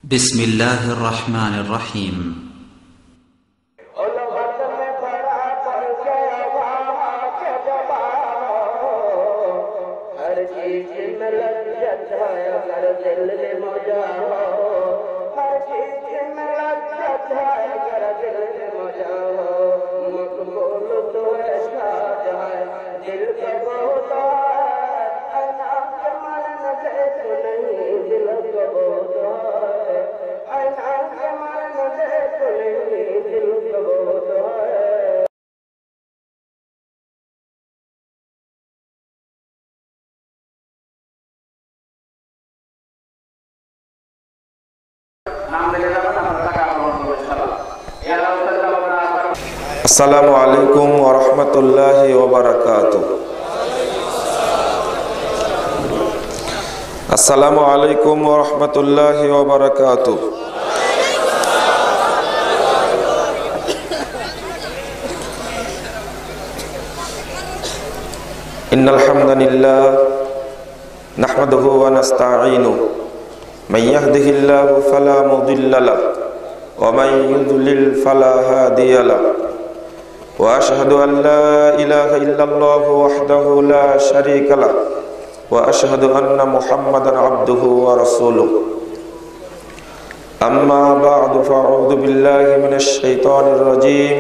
بسم الله الرحمن الرحيم আসসালামু আলাইকুম ওয়া রাহমাতুল্লাহি ওয়া বারাকাতুহু। আসসালামু আলাইকুম ওয়া রাহমাতুল্লাহি ওয়া বারাকাতুহু। ইন্নাল হামদালিল্লাহ নাহমাদুহু ওয়া নাস্তাঈনুহু মান ইয়াহদিহিল্লাহু ফালা মুদিল্লা লাহু ওয়া মান ইউদ্লিল ফালা হাদিয়া লাহু وأشهد أن لا إله إلا الله وحده لا شريك له وأشهد أن محمدا عبده ورسوله أما بعد فأعوذ بالله من الشيطان الرجيم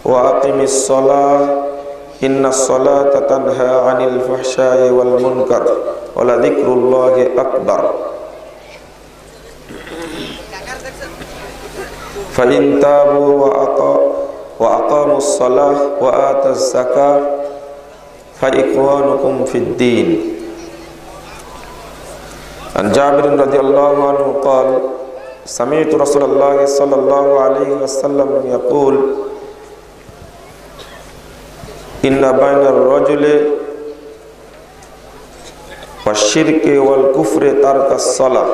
وأقم الصلاة إن الصلاة تنهى عن الفحشاء والمنكر ولذكر الله أكبر فإن تابوا وأقاموا الصلاة وآتوا الزكاة فإخوانكم في الدين. عن جابر رضي الله عنه قال سمعت رسول الله صلى الله عليه وسلم يقول إن بين الرجل والشرك والكفر ترك الصلاة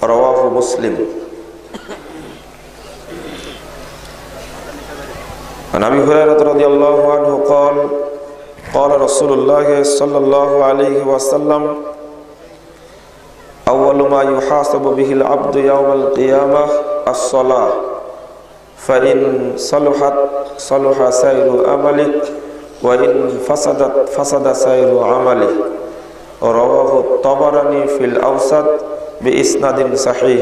رواه مسلم. عن أبي هريرة رضي الله عنه قال قال رسول الله صلى الله عليه وسلم أول ما يحاسب به العبد يوم القيامة الصلاة فإن صلحت صلح سائر عمله وإن فسدت فسد سائر عمله. رواه الطبراني في الأوسط بإسناد صحيح.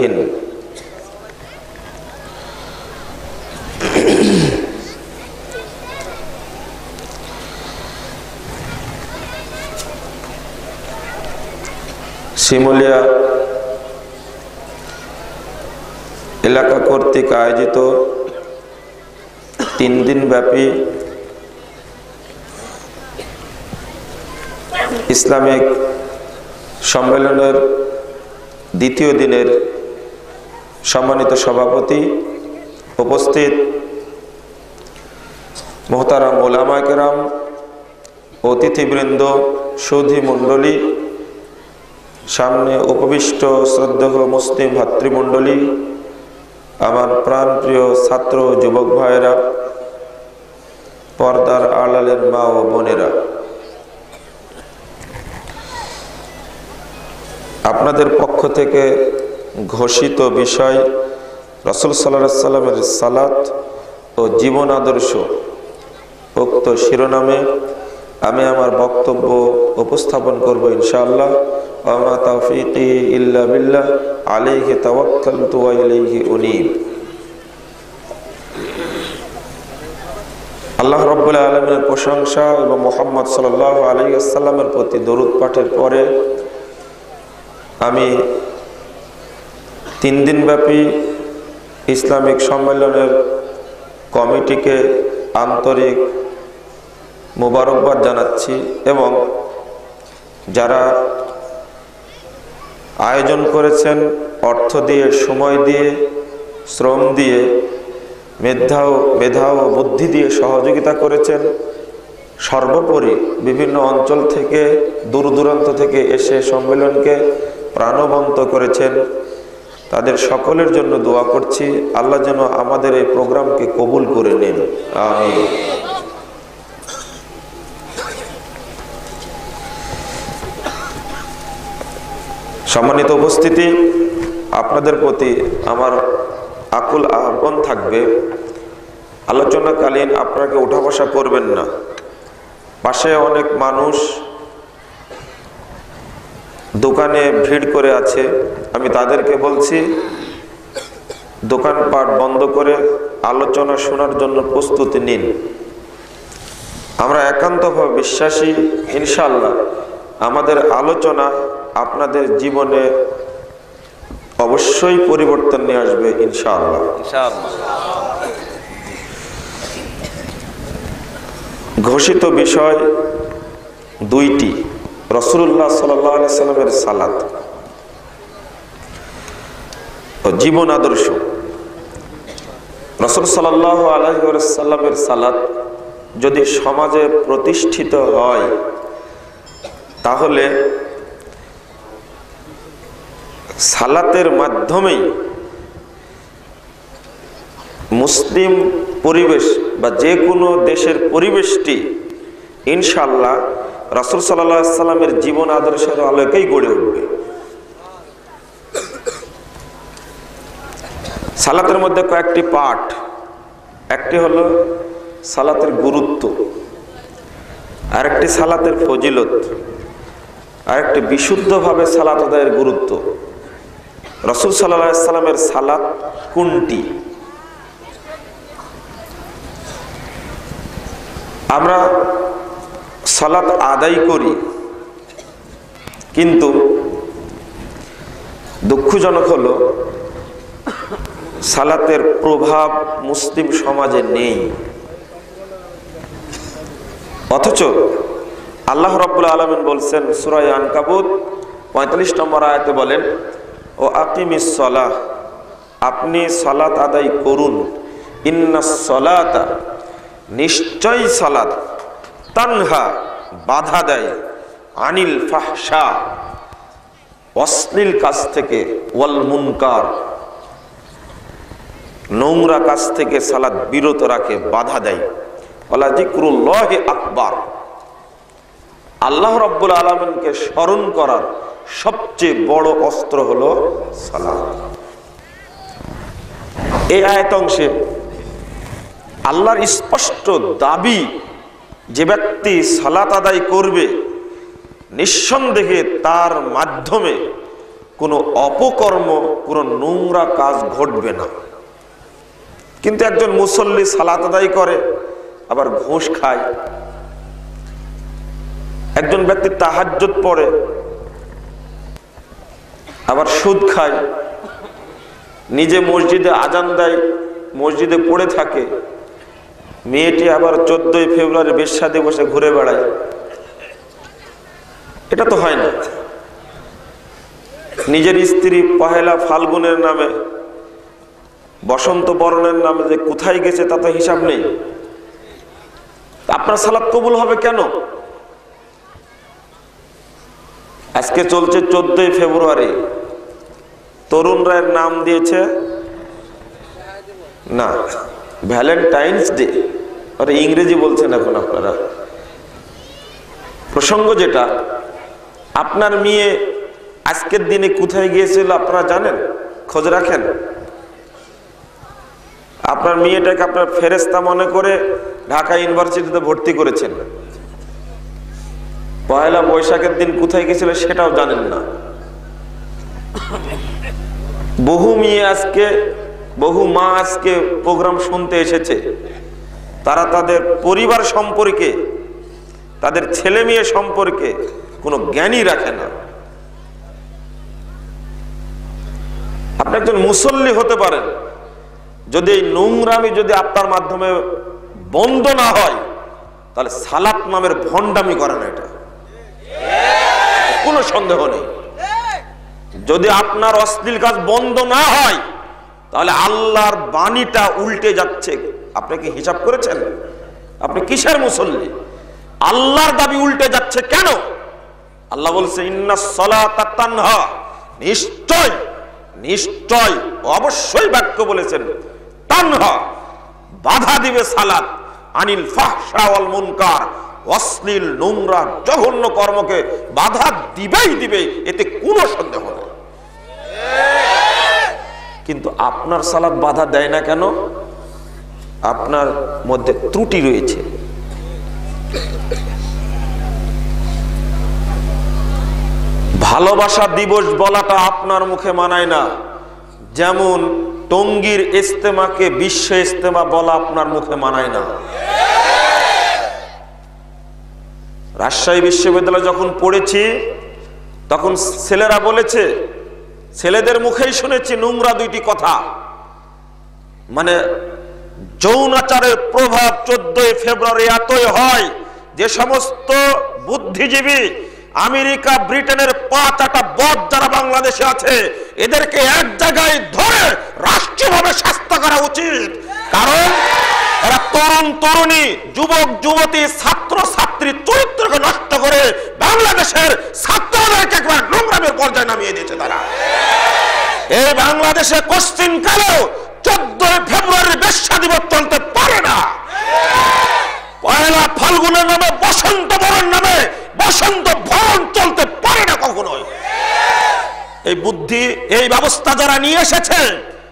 শিমুলিয়া এলাকা কর্তৃক আয়োজিত 3 দিন ব্যাপী ইসলামিক সম্মেলনের দ্বিতীয় দিনের সম্মানিত সভাপতি, উপস্থিত মোহতারাম ওলামায়ে কেরাম, অতিথিবৃন্দ, সুধী মণ্ডলী, সামনে উপবিষ্ট শ্রদ্ধেয় মুসলিম ভাতৃমণ্ডলী, আমার প্রাণপ্রিয় ছাত্র যুবক ভাইয়েরা, পর্দার আড়ালের মা ও বোনেরা, আপনাদের পক্ষ থেকে ঘোষিত বিষয় রাসূল সাল্লাল্লাহু আলাইহি সাল্লামের সালাত ও জীবন আদর্শ, উক্ত শিরোনামে আমি আমার বক্তব্য উপস্থাপন করব ইনশাআল্লাহ। ওয়া তাওফীকি ইল্লা বিল্লাহ আলাইহি তাওয়াক্কালতু ওয়া ইলাইহি উনীব। আল্লাহ রাব্বুল আলামিনের প্রশংসা এবং মুহাম্মদ সাল্লাল্লাহু আলাইহি ওয়াসাল্লামের প্রতি দরুদ পাঠের পরে আমি 3 দিনব্যাপী ইসলামিক সম্মেলনের কমিটিকে আন্তরিক মোবারকবাদ জানাচ্ছি এবং যারা আয়োজন করেছেন, অর্থ দিয়ে, সময় দিয়ে, শ্রম দিয়ে, মেধা ও বুদ্ধি দিয়ে সহযোগিতা করেছেন, সর্বোপরি বিভিন্ন অঞ্চল থেকে, দূর দূরান্ত থেকে এসে সম্মেলনকে প্রাণবন্ত করেছেন, তাদের সকলের জন্য দোয়া করছি আল্লাহ যেন আমাদের এই প্রোগ্রামকে কবুল করে নেন, আমিন। সম্মানিত উপস্থিতি, আপনাদের প্রতি আমার আকুল আহ্বান থাকবে, আলোচনাকালীন আপনাকে উঠা বসা করবেন না। পাশে অনেক মানুষ দোকানে ভিড় করে আছে, আমি তাদেরকে বলছি দোকানপাট বন্ধ করে আলোচনা শোনার জন্য প্রস্তুতি নিন। আমরা একান্তভাবে বিশ্বাসী, ইনশাআল্লাহ আমাদের আলোচনা আপনাদের জীবনে অবশ্যই পরিবর্তন নিয়ে আসবে, ইনশাআল্লাহ। ঘোষিত বিষয় দুইটি, রাসূলুল্লাহ সাল্লাল্লাহু আলাইহি সাল্লামের সালাত ও জীবন আদর্শ। রাসূল সাল্লাল্লাহু আলাইহি ওয়াসাল্লামের সালাত যদি সমাজে প্রতিষ্ঠিত হয়, তাহলে সালাতের মাধ্যমেই মুসলিম পরিবেশ বা যে কোনো দেশের পরিবেশটি ইনশাআল্লাহ রাসূল সাল্লাল্লাহু আলাইহি সাল্লামের জীবন আদর্শের আলোকেই গড়ে উঠবে। সালাতের মধ্যে কয়েকটি পাঠ, একটি হলো সালাতের গুরুত্ব, আরেকটি সালাতের ফজিলত, আরেকটি বিশুদ্ধভাবে সালাত আদায়ের গুরুত্ব। রাসূল সাল্লাল্লাহু আলাইহি সাল্লামের সালাত কোনটি? আমরা সালাত আদায় করি, কিন্তু দুঃখজনক হলো সালাতের প্রভাব মুসলিম সমাজে নেই। অথচ আল্লাহ রাব্বুল আলামিন বলছেন সূরা আনকাবুত 45 নম্বর আয়াতে বলেন, ও আকিমিস সালাহ, আপনি সালাত আদায় করুন। ইন্নাস সালাতা, নিশ্চয় সালাত, তানহা, বাধা দেয়, আনিল ফাহশা, অশ্লীল কাজ থেকে, ওয়াল মুনকার, নোংরা কাজ থেকে সালাত বিরত রাখে, বাধা দেয়। ওয়ালা যিকরুল্লাহি আকবার, আল্লাহ রাব্বুল আলামিনকে স্মরণ করার সবচেয়ে বড় অস্ত্র হলো সালাত। এই আয়াত অংশে আল্লাহর স্পষ্ট দাবি, যে ব্যক্তি সালাত আদায় করবে নিঃসন্দেহে তার মাধ্যমে কোনো অপকর্ম, কোনো নোংরা কাজ ঘটবে না। কিন্তু একজন মুসল্লি সালাত আদায় করে আবার ঘুষ খায়, একজন ব্যক্তি তাহাজ্জুদ পড়ে আবার সুদ খায়, নিজে মসজিদে আজান দেয়, মসজিদে পড়ে থাকে, মেয়েটি আবার 14 ফেব্রুয়ারি বেশ্যা দিবসে ঘুরে বেড়ায়। এটা তো হয় না। নিজের স্ত্রী পহেলা ফাল্গুনের নামে, বসন্ত বরণের নামে যে কোথায় গেছে তা তো হিসাব নেই। আপনার সালাত কবুল হবে কেন? আজকে চলছে 14 ফেব্রুয়ারি, তরুণরা এর নাম দিয়েছে না ভ্যালেন্টাইন্স ডে, আর ইংরেজি বলছেন এখন আপনারা। প্রসঙ্গ যেটা, আপনার মেয়ে আজকের দিনে কোথায় গিয়েছিল আপনারা জানেন? খোঁজ রাখেন? আপনার মেয়েটাকে আপনার ফেরেশতা মনে করে ঢাকা ইউনিভার্সিটিতে ভর্তি করেছেন, পয়লা বৈশাখের দিন কোথায় গেছিল সেটাও জানেন না। বহু মেয়ে আজকে, বহু মা আজকে প্রোগ্রাম শুনতে এসেছে, তারা তাদের পরিবার সম্পর্কে, তাদের ছেলে মেয়ে সম্পর্কে কোনো জ্ঞানই রাখে না। আপনি একজন মুসল্লি হতে পারেন, যদি এই নোংরামি যদি আপনার মাধ্যমে বন্ধ না হয়, তাহলে সালাত নামের ভণ্ডামি করে না, এটা কোনো সন্দেহ নেই। যদি আপনার অশ্লীল কাজ বন্ধ না হয়, তাহলে আল্লাহর বাণীটা উল্টে যাচ্ছে। আপনি কি হিসাব করেছেন? আপনি কিসের মুসল্লি? আল্লাহর দাবি উল্টে যাচ্ছে কেন? আল্লাহ বলছে ইন্নাস সালাতা তানহা, নিশ্চয়, নিশ্চয়, অবশ্যই বাক্য বলেছেন, তানহা, বাধা দিবে সালাত, আনিল ফাহশা ওয়াল মুনকার, অশ্লীল নোংরা জঘন্য কর্মকে বাধা দিবেই দিবে, এতে কোনো সন্দেহ নেই। কিন্তু আপনার সালাত বাধা দেয় না কেন? আপনার মধ্যে ত্রুটি রয়েছে। ভালোবাসা দিবস বলাটা আপনার মুখে মানায় না, যেমন টঙ্গীর ইজতেমাকে বিশ্ব ইজতেমা বলা আপনার মুখে মানায় না। রাজশাহী বিশ্ববিদ্যালয়ে যখন পড়েছি তখন ছেলেরা বলেছে, ছেলেদের মুখেই শুনেছি নোংরা দুইটি কথা, মানে যৌনাচারের প্রভাব 14 ফেব্রুয়ারি এতই হয় যে সমস্ত বুদ্ধিজীবী আমেরিকা ব্রিটেনের 5-8টা বদ যারা বাংলাদেশে আছে এদেরকে এক জায়গায় ধরে রাষ্ট্রীয়ভাবে শাস্তি করা উচিত। কারণ এরা তরুণ তরুণী, যুবক যুবতী, ছাত্র ছাত্রী চরিত্রকে নষ্ট করে বাংলাদেশের ছাত্রদেরকে একবার নোংরামের পর্যায়ে নামিয়ে দিয়েছে তারা। এই বাংলাদেশে কোশ্চিন কালেও 14 ফেব্রুয়ারি বেশ্যা দিবস চলতে পারে না। পয়লা ফাল্গুনের নামে বসন্ত বরণ নামে বসন্ত ভরণ চলতে পারে না কখনোই। এই বুদ্ধি, এই ব্যবস্থা যারা নিয়ে এসেছে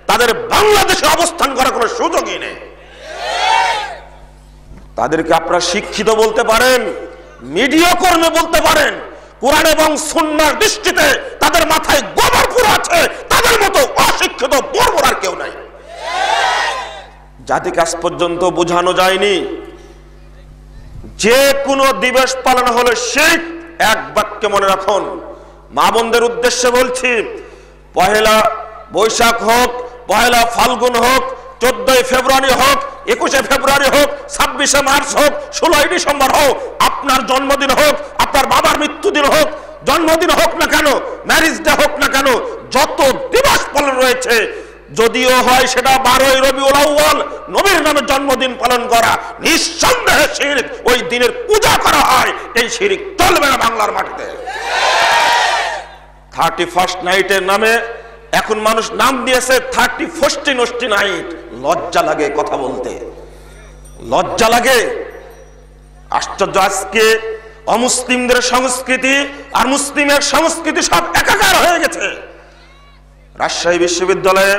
তাদের বাংলাদেশে অবস্থান করার কোনো সুযোগই নেই। তাদেরকে আপনারা শিক্ষিত বলতে পারেন, মিডিয়া কর্মী বলতে পারেন, কোরআন এবং সুন্নাহর দৃষ্টিতে তাদের মাথায় গোবর পুরো আছে, তাদের মতো অশিক্ষিত বর্বর আর কেউ নাই। জাতিকে আজ পর্যন্ত বোঝানো যায়নি যে কোনো দিবস পালন হলে শিরক। এক বাক্যে মনে রাখুন, মা বোনদের উদ্দেশ্যে বলছি, পহেলা বৈশাখ হোক, পহেলা ফাল্গুন হোক, 14 ফেব্রুয়ারি হোক, 21 ফেব্রুয়ারি হোক, 26 মার্চ হোক, 16 ডিসেম্বর হোক, আপনার জন্মদিন হোক, আপনার বাবার মৃত্যুদিন হোক, জন্মদিন হোক না কেন, ম্যারেজ ডে হোক না কেন, যত দিবস পালন রয়েছে, যদিও হয় সেটা 12ই রবিউল আউয়াল, নবীর নামে জন্মদিন পালন করা, নিঃসন্দেহে শিরক। ওই দিনের পূজা করা হয়, এই শিরক চলবে না বাংলার মাটিতে। 31st নাইটের নামে এখন মানুষ নাম দিয়েছে 31st নাইট। লজ্জা লাগে কথা বলতে, লজ্জা লাগে। আশ্চর্য, আজকে অমুসলিমদের সংস্কৃতি আর মুসলিমের সংস্কৃতি সব একাকার হয়ে গেছে। রাজশাহী বিশ্ববিদ্যালয়ে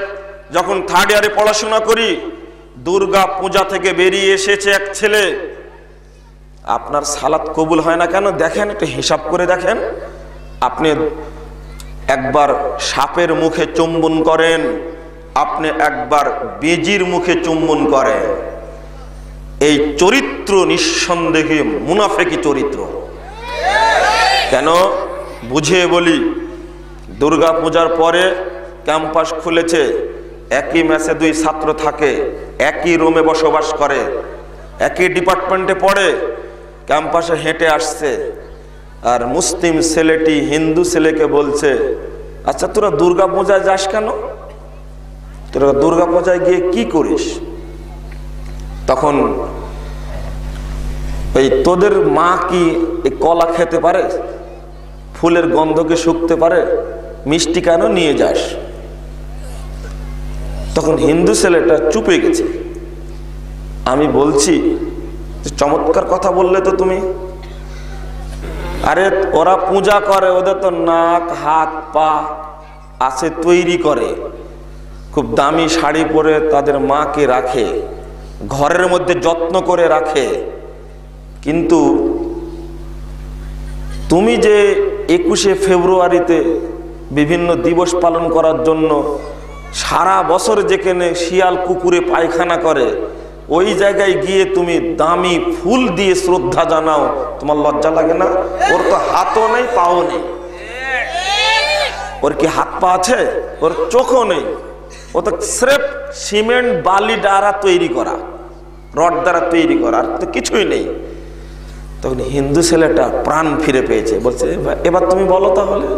যখন 3rd ইয়ারে পড়াশোনা করি, দুর্গা পূজা থেকে বেরিয়ে এসেছে এক ছেলে। আপনার সালাত কবুল হয় না কেন দেখেন, একটু হিসাব করে দেখেন। আপনি একবার সাপের মুখে চুম্বন করেন, আপনি একবার বেজির মুখে চুম্বন করেন, এই চরিত্র নিঃসন্দেহে মুনাফেকি চরিত্র। কেন বুঝিয়ে বলি, দুর্গা পূজার পরে ক্যাম্পাস খুলেছে, একই মেসে 2 ছাত্র থাকে, একই রুমে বসবাস করে, একই ডিপার্টমেন্টে পড়ে, ক্যাম্পাসে হেঁটে আসছে, আর মুসলিম ছেলেটি হিন্দু ছেলেকে বলছে, আচ্ছা তোরা দুর্গা পূজায় যাস কেন, তোরা দুর্গা পূজায় গিয়ে কি করিস? তখন এই তোদের মা কি কলা খেতে পারে, ফুলের গন্ধকে শুকতে পারে, মিষ্টি কেন নিয়ে যাস? তখন হিন্দু ছেলেটা চুপে গেছে। আমি বলছি, চমৎকার কথা বললে তো তুমি। আরে ওরা পূজা করে, ওদের তো নাক হাত পা আছে তৈরি করে, খুব দামি শাড়ি পরে তাদের মাকে রাখে, ঘরের মধ্যে যত্ন করে রাখে। কিন্তু তুমি যে 21 ফেব্রুয়ারিতে বিভিন্ন দিবস পালন করার জন্য সারা বছর যেখানে শিয়াল কুকুরে পায়খানা করে, ওই জায়গায় গিয়ে তুমি দামি ফুল দিয়ে শ্রদ্ধা জানাও, তোমার লজ্জা লাগে না? ওর তো হাতও নেই পাও নেই, ওর কি হাত পা আছে? ওর চোখও নেই, ও তো স্রেফ সিমেন্ট বালি দ্বারা তৈরি করা, রড দ্বারা তৈরি করা, আর তো কিছুই নেই। তখন হিন্দু ছেলেটা প্রাণ ফিরে পেয়েছে, বলছে এবার তুমি বলো তাহলে।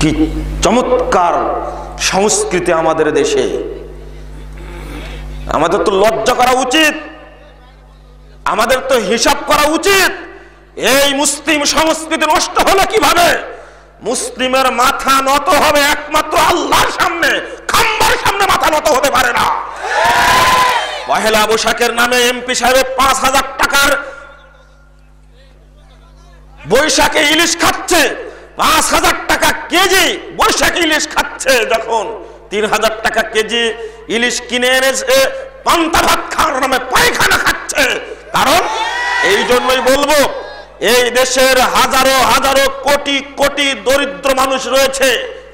কি চমৎকার সংস্কৃতি আমাদের দেশে! আমাদের তো লজ্জা করা উচিত, আমাদের তো হিসাব করা উচিত। এই মুসলিম সংস্কৃতি নষ্ট হলো কিভাবে? মুসলিমের মাথা নত হবে একমাত্র আল্লাহর সামনে, খাম্বার সামনে মাথা নত হতে পারে না। পহেলা বৈশাখের নামে এমপি সাহেব 5,000 টাকার বৈশাখে ইলিশ খাচ্ছে, 5,000 টাকা কেজি বৈশাখী ইলিশ খাচ্ছে। খাচ্ছে, যখন 3000 টাকা কেজি ইলিশ কিনে এনেছে, পান্তা ভাত খাওয়ার নামে পায়খানা খাচ্ছে। কারণ এই জন্যই বলবো, এই দেশের হাজারো হাজারো কোটি কোটি দরিদ্র মানুষ রয়েছে,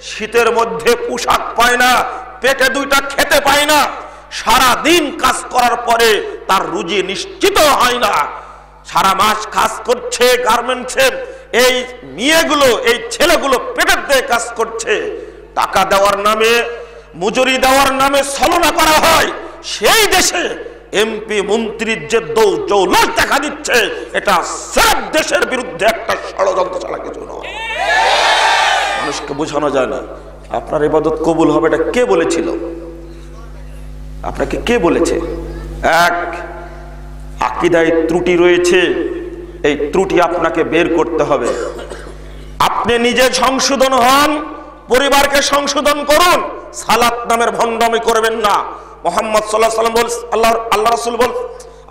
শীতের মধ্যে পোশাক পায় না, পেটে দুইটা খেতে পায় না, সারা দিন কাজ করার পরে তার রুজি নিশ্চিত হয় না, সারা মাস কাজ করছে গার্মেন্টসে, এই মেয়েগুলো এই ছেলেগুলো পেটের দিয়ে কাজ করছে, টাকা দেওয়ার নামে মজুরি দেওয়ার নামে ছলনা করা হয়। সেই দেশে এমপি মন্ত্রীর যে দৌলত দেখা দিচ্ছে, এটা সব দেশের বিরুদ্ধে একটা ষড়যন্ত্র ছাড়া কিছু নয়। মানুষকে বোঝানো যায় না আপনার ইবাদত কবুল হবে, এটা কে বলেছিল? আপনাকে কে বলেছে? এক, আকীদায় ত্রুটি রয়েছে, এই ত্রুটি আপনাকে বের করতে হবে। আপনি নিজে সংশোধন হন, পরিবারকে সংশোধন করুন, সালাত নামের ভণ্ডামি করবেন না। মুহাম্মদ সাল্লাল্লাহু আলাইহি ওয়াসাল্লাম বল, আল্লাহ রাসূল বল,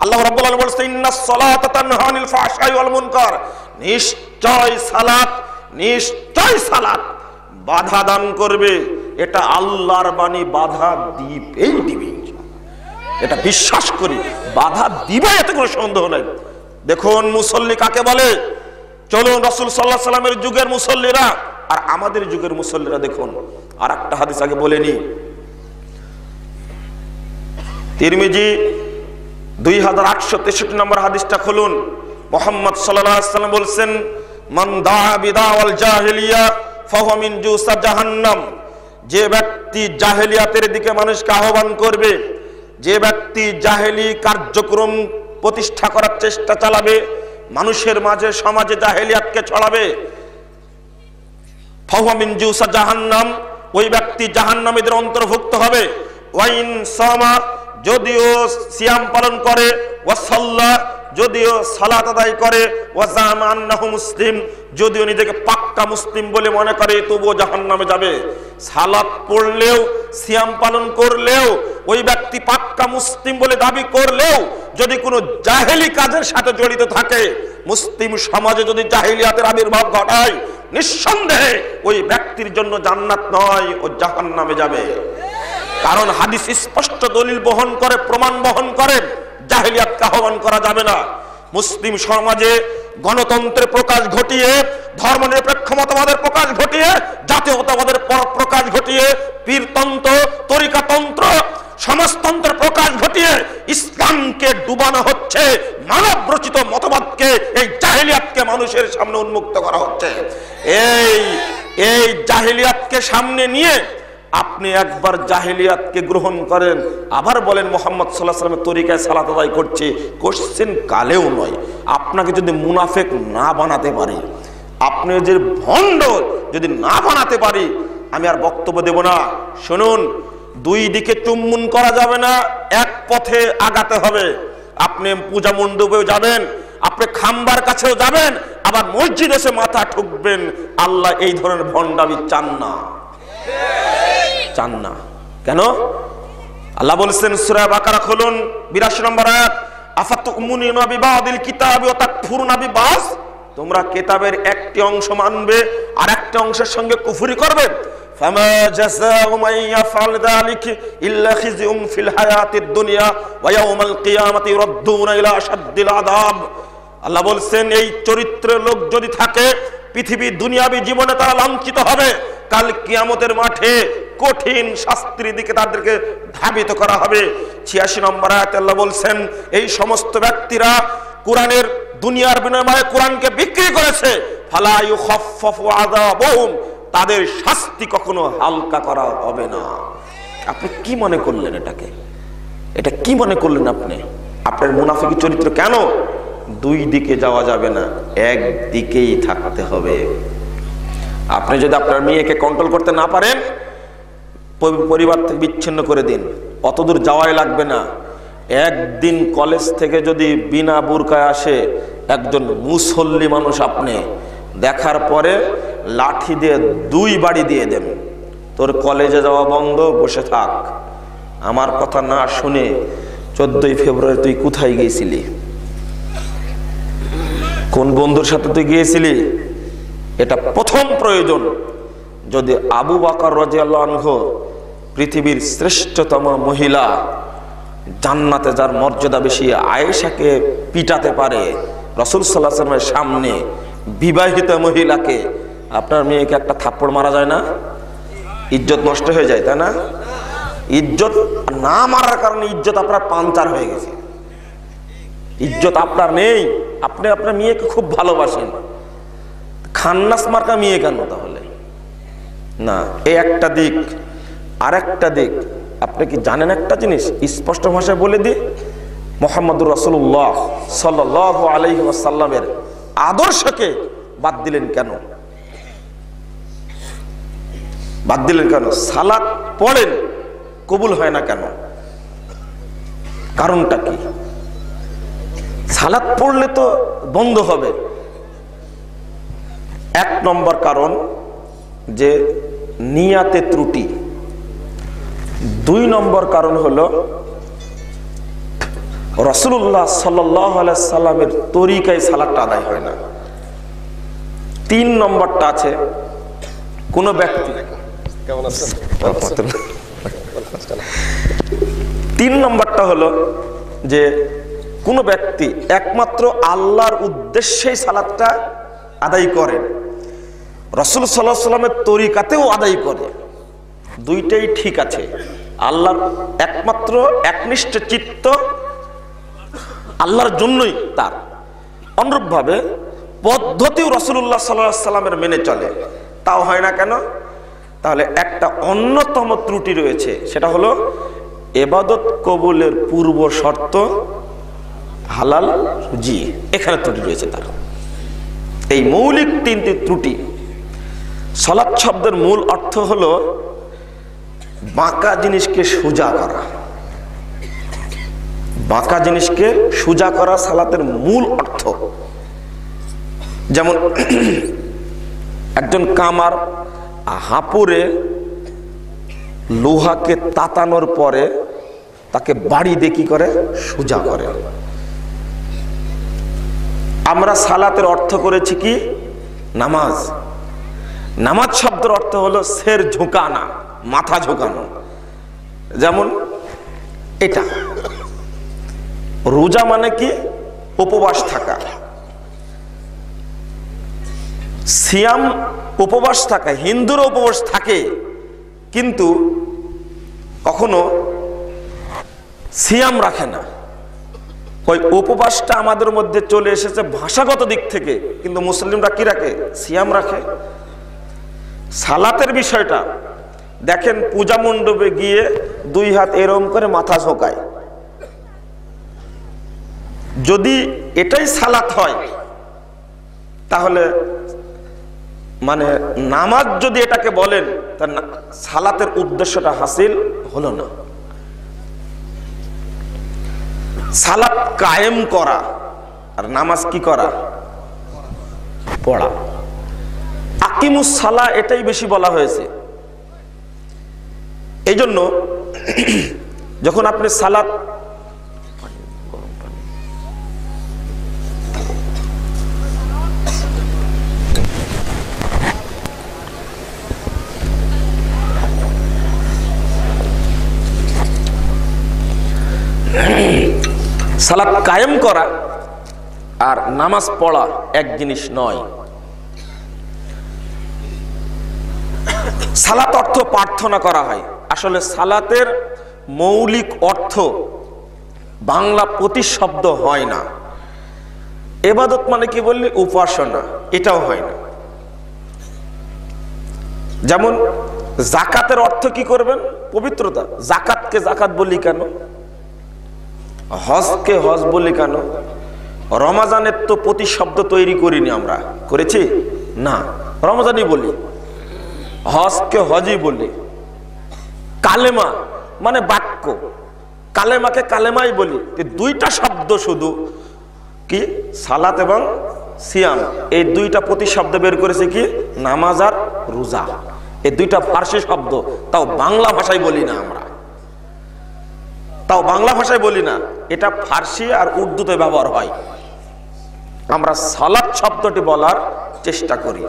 আল্লাহ রাব্বুল আলামিন বলেছেন, ইন্নাস সালাতা তানহা আনিল ফাহশাই ওয়াল মুনকার, নিশ্চয় সালাত বাধা দান করবে। এটা আল্লাহর বাণী, বাধা দিবে, এটা বিশ্বাস করি, বাধা দিবে, এতে কোনো সন্দেহ নাই। দেখুন মুসল্লি কাকে বলে, চলুন রাসূল সাল্লাল্লাহু আলাইহি ওয়াসাল্লামের যুগের মুসল্লিরা আর আমাদের যুগের মুসল্লিরা দেখুন। আর একটা হাদিস আগে বলেনি, তিরমিজি 2863 নম্বর হাদিসটা খুলুন। মুহাম্মদ সাল্লাল্লাহু আলাইহি ওয়াসাল্লাম বলেন, মান দাআ বিদাওয়াল জাহেলিয়া ফাহুয়া মিন জুসা জাহান্নাম, যে ব্যক্তি জাহেলিয়াতের দিকে মানুষকে আহ্বান করবে, যে ব্যক্তি জাহেলি কার্যক্রম প্রতিষ্ঠা করার চেষ্টা চালাবে, মানুষের মাঝে সমাজে জাহেলিয়াতকে ছড়াবে, ফাহুয়া মিন জুসা জাহান্নাম, ওই ব্যক্তি জাহান্নামীদের অন্তর্ভুক্ত হবে। ওয়াইন সামা, যদিও সিয়াম পালন করে, ওয়াসাল্লা, যদিও সালাত আদায় করে, ওয়াজামা আন্নাহু মুসলিম, যদিও নিজেকে পাক্কা মুসলিম বলে মনে করে, তবুও জাহান্নামে যাবে। সালাত পড়লেও, সিয়াম পালন করলেও, ওই ব্যক্তি পাক্কা মুসলিম বলে দাবি করলেও যদি কোনো জাহেলি কাজের সাথে জড়িত থাকে, মুসলিম সমাজে যদি জাহেলিয়াতের আবির্ভাব ঘটায়, নিঃসন্দেহে ওই ব্যক্তির জন্য জান্নাত নয়, ও জাহান্নামে যাবে। কারণ হাদিস স্পষ্ট দলিল বহন করে, প্রমাণ বহন করে, জাহেলিয়াতকে আহ্বান করা যাবে না। মুসলিম সমাজে গণতন্ত্রের প্রকাশ ঘটিয়ে, ধর্মনিরপেক্ষ মতবাদের প্রকাশ ঘটিয়ে, জাতীয়তাবাদের প্রকাশ ঘটিয়ে, পীরতন্ত্র, তরিকাতন্ত্র, সমাজতন্ত্রের প্রকাশ ঘটিয়ে ইসলামকে ডুবানো হচ্ছে, মানব রচিত মতবাদকে, এই জাহেলিয়াতকে মানুষের সামনে উন্মুক্ত করা হচ্ছে। এই জাহেলিয়াতকে সামনে নিয়ে আপনি একবার জাহেলিয়াতকে গ্রহণ করেন, আবার বলেন মুহাম্মদ সাল্লাল্লাহু আলাইহি ওয়াসাল্লামের তরিকায় সালাত আদায় করছে, কোশ্চেন কালেও নয়। আপনাকে যদি মুনাফিক না বানাতে পারি, আপনি যে ভণ্ড যদি না বানাতে পারি, আমি আর বক্তব্য দেব না। শুনুন, দুই দিকে চুম্বন করা যাবে না, এক পথে আগাতে হবে। আপনি পূজা মণ্ডপেও যাবেন, আপনি খাম্বার কাছেও যাবেন, আবার মসজিদে এসে মাথা ঠুকবেন। আল্লাহ এই ধরনের ভণ্ডামি চান না। কেন? আল্লাহ বলেছেন সূরা বাকারা খুলুন, 82 নম্বর আয়াত, আফাতুমিনুনা বিবাদিল কিতাবি ওয়া তাকফুরুনা বিবাস, তোমরা কিতাবের একটি অংশ মানবে আর একটা অংশের সঙ্গে কুফরি করবে। ফামা জাযাউ মান ইয়াফআল যালিকা ইল্লা খিযুন ফিল হায়াতিদ দুনিয়া ওয়া ইয়াউমাল কিয়ামাতি ইউরাদ্দুনা ইলা আশাদ্দিল আযাব। আল্লাহ বলেন, এই চরিত্রের লোক যদি থাকে, পৃথিবী দুনিয়াবী জীবনে তারা লাঞ্ছিত হবে, কাল কিয়ামতের মাঠে কঠিন শাস্তির দিকে তাদেরকে ধাবিত করা হবে। 86 নম্বর আয়াতে আল্লাহ বলছেন, এই সমস্ত ব্যক্তিরা কোরআনের দুনিয়ার বিনিময়ে কোরআনকে বিক্রি করেছে, ফালা ইউখাফফাফু আযাবুহুম, তাদের শাস্তি কখনো হালকা করা হবে না। আপনি কি মনে করলেন এটাকে? এটা কি মনে করলেন আপনি? আপনার মুনাফিকি চরিত্র কেন? দুই দিকে যাওয়া যাবে না, এক দিকেই থাকতে হবে। আপনি যদি আপনার মেয়েকে কন্ট্রোল করতে না পারেন, পরিবার থেকে বিচ্ছিন্ন করে দিন, অতদূর যাওয়াই লাগবে না। একদিন কলেজ থেকে যদি বিনা বুরকায় আসে একজন মুসল্লি মানুষ, আপনি দেখার পরে লাঠি দিয়ে 2 বাড়ি দিয়ে দেন, তোর কলেজে যাওয়া বন্ধ, বসে থাক। আমার কথা না শুনে 14ই ফেব্রুয়ারি তুই কোথায় গিয়েছিলি? কোন বন্ধুর সাথে তুই গিয়েছিলি? এটা প্রথম প্রয়োজন। যদি আবু বকর রাদিয়াল্লাহু আনহু পৃথিবীর শ্রেষ্ঠতম মহিলা, জান্নাতে যার মর্যাদা বেশি, আয়েশাকে পিটাতে পারে রাসূল সাল্লাল্লাহু আলাইহি ওয়াসাল্লামের সামনে, বিবাহিত মহিলাকে, আপনার মেয়েকে একটা থাপ্পড় মারা যায় না? ইজ্জত নষ্ট হয়ে যায়, তাই না? ইজ্জত না মারার কারণে ইজ্জত আপনার পাঞ্চার হয়ে গেছে, ইজ্জত আপনার নেই। আপনি আপনার মেয়েকে খুব ভালোবাসেন, খান্নাস মার্কা মেয়ে কেন তাহলে? না, এই একটা দিক। আর একটা দিক, আপনি কি জানেন একটা জিনিস স্পষ্ট ভাষায় বলে দিই, মুহাম্মদুর রাসূলুল্লাহ সাল্লাল্লাহু আলাইহি ওয়াসাল্লামের আদর্শকে বাদ দিলেন কেন? বাদ দিলেন কেন? সালাত পড়েন, কবুল হয় না কেন? কারণটা কি? সালাত পড়লে তো বন্ধ হবে। এক নম্বর কারণ যে নিয়াতে ত্রুটি। দুই নম্বর কারণ হলো রাসূলুল্লাহ সাল্লাল্লাহু আলাইহি সাল্লামের তরিকায় সালাতটা আদায় হয় না। তিন নম্বরটা আছে, কোন ব্যক্তি, তিন নম্বরটা হলো যে কোন ব্যক্তি একমাত্র আল্লাহর উদ্দেশ্যেই সালাতটা আদায় করে, রাসূল সাল্লাল্লাহু আলাইহি সাল্লামের তরিকাতেও আদায় করে, দুইটাই ঠিক আছে, আল্লাহর একমাত্র একনিষ্ঠ চিত্ত আল্লাহর জন্যই তার, অনুরূপভাবে পদ্ধতিও রাসূলুল্লাহ সাল্লাল্লাহু আলাইহি সাল্লামের মেনে চলে, তাও হয় না কেন? তাহলে একটা অন্যতম ত্রুটি রয়েছে, সেটা হলো ইবাদত কবুলের পূর্ব শর্ত হালাল রুজি, এখানে ত্রুটি রয়েছে তার। এই মৌলিক তিনটি ত্রুটি। সালাত শব্দের মূল অর্থ হলো বাঁকা জিনিসকে সোজা করা, বাঁকা জিনিসকে সোজা করা সালাতের মূল অর্থ। যেমন একজন কামার হাঁপুরে লোহাকে তাতানোর পরে তাকে বাড়ি দিয়ে কি করে? সোজা করে। আমরা সালাতের অর্থ করেছি কি? নামাজ। নামাজ শব্দের অর্থ হলো সের ঝুঁকানা, মাথা ঝুঁকানো। যেমন এটা রোজা মানে কি? উপবাস থাকা। সিয়াম উপবাস থাকা, হিন্দুরও উপবাস থাকে, কিন্তু কখনো সিয়াম রাখে না। ওই উপবাসটা আমাদের মধ্যে চলে এসেছে ভাষাগত দিক থেকে, কিন্তু মুসলিমরা কি রাখে? সিয়াম রাখে। সালাতের বিষয়টা দেখেন, পূজা মণ্ডপে গিয়ে দুই হাত এরম করে মাথা ঝোঁকায়। যদি এটাই সালাত হয়, তাহলে মানে নামাজ যদি এটাকে বলেন, তা সালাতের উদ্দেশ্যটা হাসিল হলো না। সালাত কায়েম করা, আর নামাজ কি করা? পড়া। আকিমুস সালাহ এটাই বেশি বলা হয়েছে। এই জন্য যখন আপনি সালাত সালাত কায়েম করা আর নামাজ পড়া এক জিনিস নয়। সালাত অর্থ প্রার্থনা করা হয়। আসলে সালাতের মৌলিক অর্থ বাংলা প্রতিশব্দ হয় না। ইবাদত মানে কি বললি? উপাসনা, এটাও হয় না। যেমন যাকাতের অর্থ কি করবেন? পবিত্রতা। যাকাতকে যাকাত বলি কেন? হজকে হজ বলি কেন? রমজানের তো প্রতিশব্দ তৈরি করিনি আমরা, করেছি না, রমজানই বলি, হজকে হজই বলি। কালেমা মানে বাক্য, কালেমাকে কালেমাই বলি। দুইটা শব্দ শুধু কি? সালাত এবং সিয়াম, এই দুইটা প্রতিশব্দ বের করেছে কি? নামাজ আর রোজা। এই দুইটা ফার্সি শব্দ, তাও বাংলা ভাষায় বলি না আমরা, তাও বাংলা ভাষায় বলি না, এটা ফার্সি আর উর্দুতে ব্যবহার হয়। আমরা সালাত শব্দটি বলার চেষ্টা করি।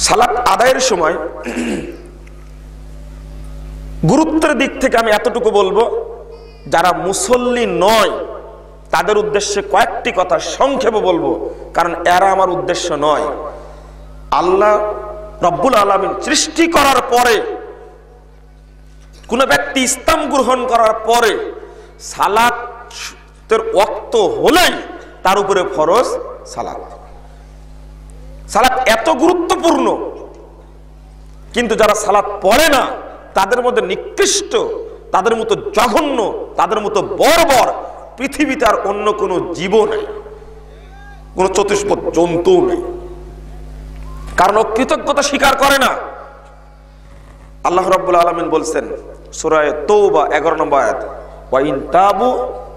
সালাত আদায়ের সময় গুরুত্বের দিক থেকে আমি এতটুকু বলবো, যারা মুসল্লি নয় তাদের উদ্দেশ্যে কয়েকটি কথা সংক্ষেপে বলবো, কারণ এরা আমার উদ্দেশ্য নয়। আল্লাহ রব্বুল আলামিন সৃষ্টি করার পরে কোন ব্যক্তি ইসলাম গ্রহণ করার পরে সালাতের ওয়াক্ত হলেই তার উপরে ফরজ সালাত। সালাত এত গুরুত্বপূর্ণ, কিন্তু যারা সালাত পড়ে না তাদের মধ্যে নিকৃষ্ট, তাদের মতো জঘন্য, তাদের মতো বর্বর পৃথিবীতে আর অন্য কোনো জীব নেই, কোন চতুষ্পদ জন্তু নেই। কারণ ও কৃতজ্ঞতা স্বীকার করে না। আল্লাহ রাব্বুল আলামিন বলছেন সূরা তাওবা 11 নম্বর আয়াত, ওয়া ইন তাবু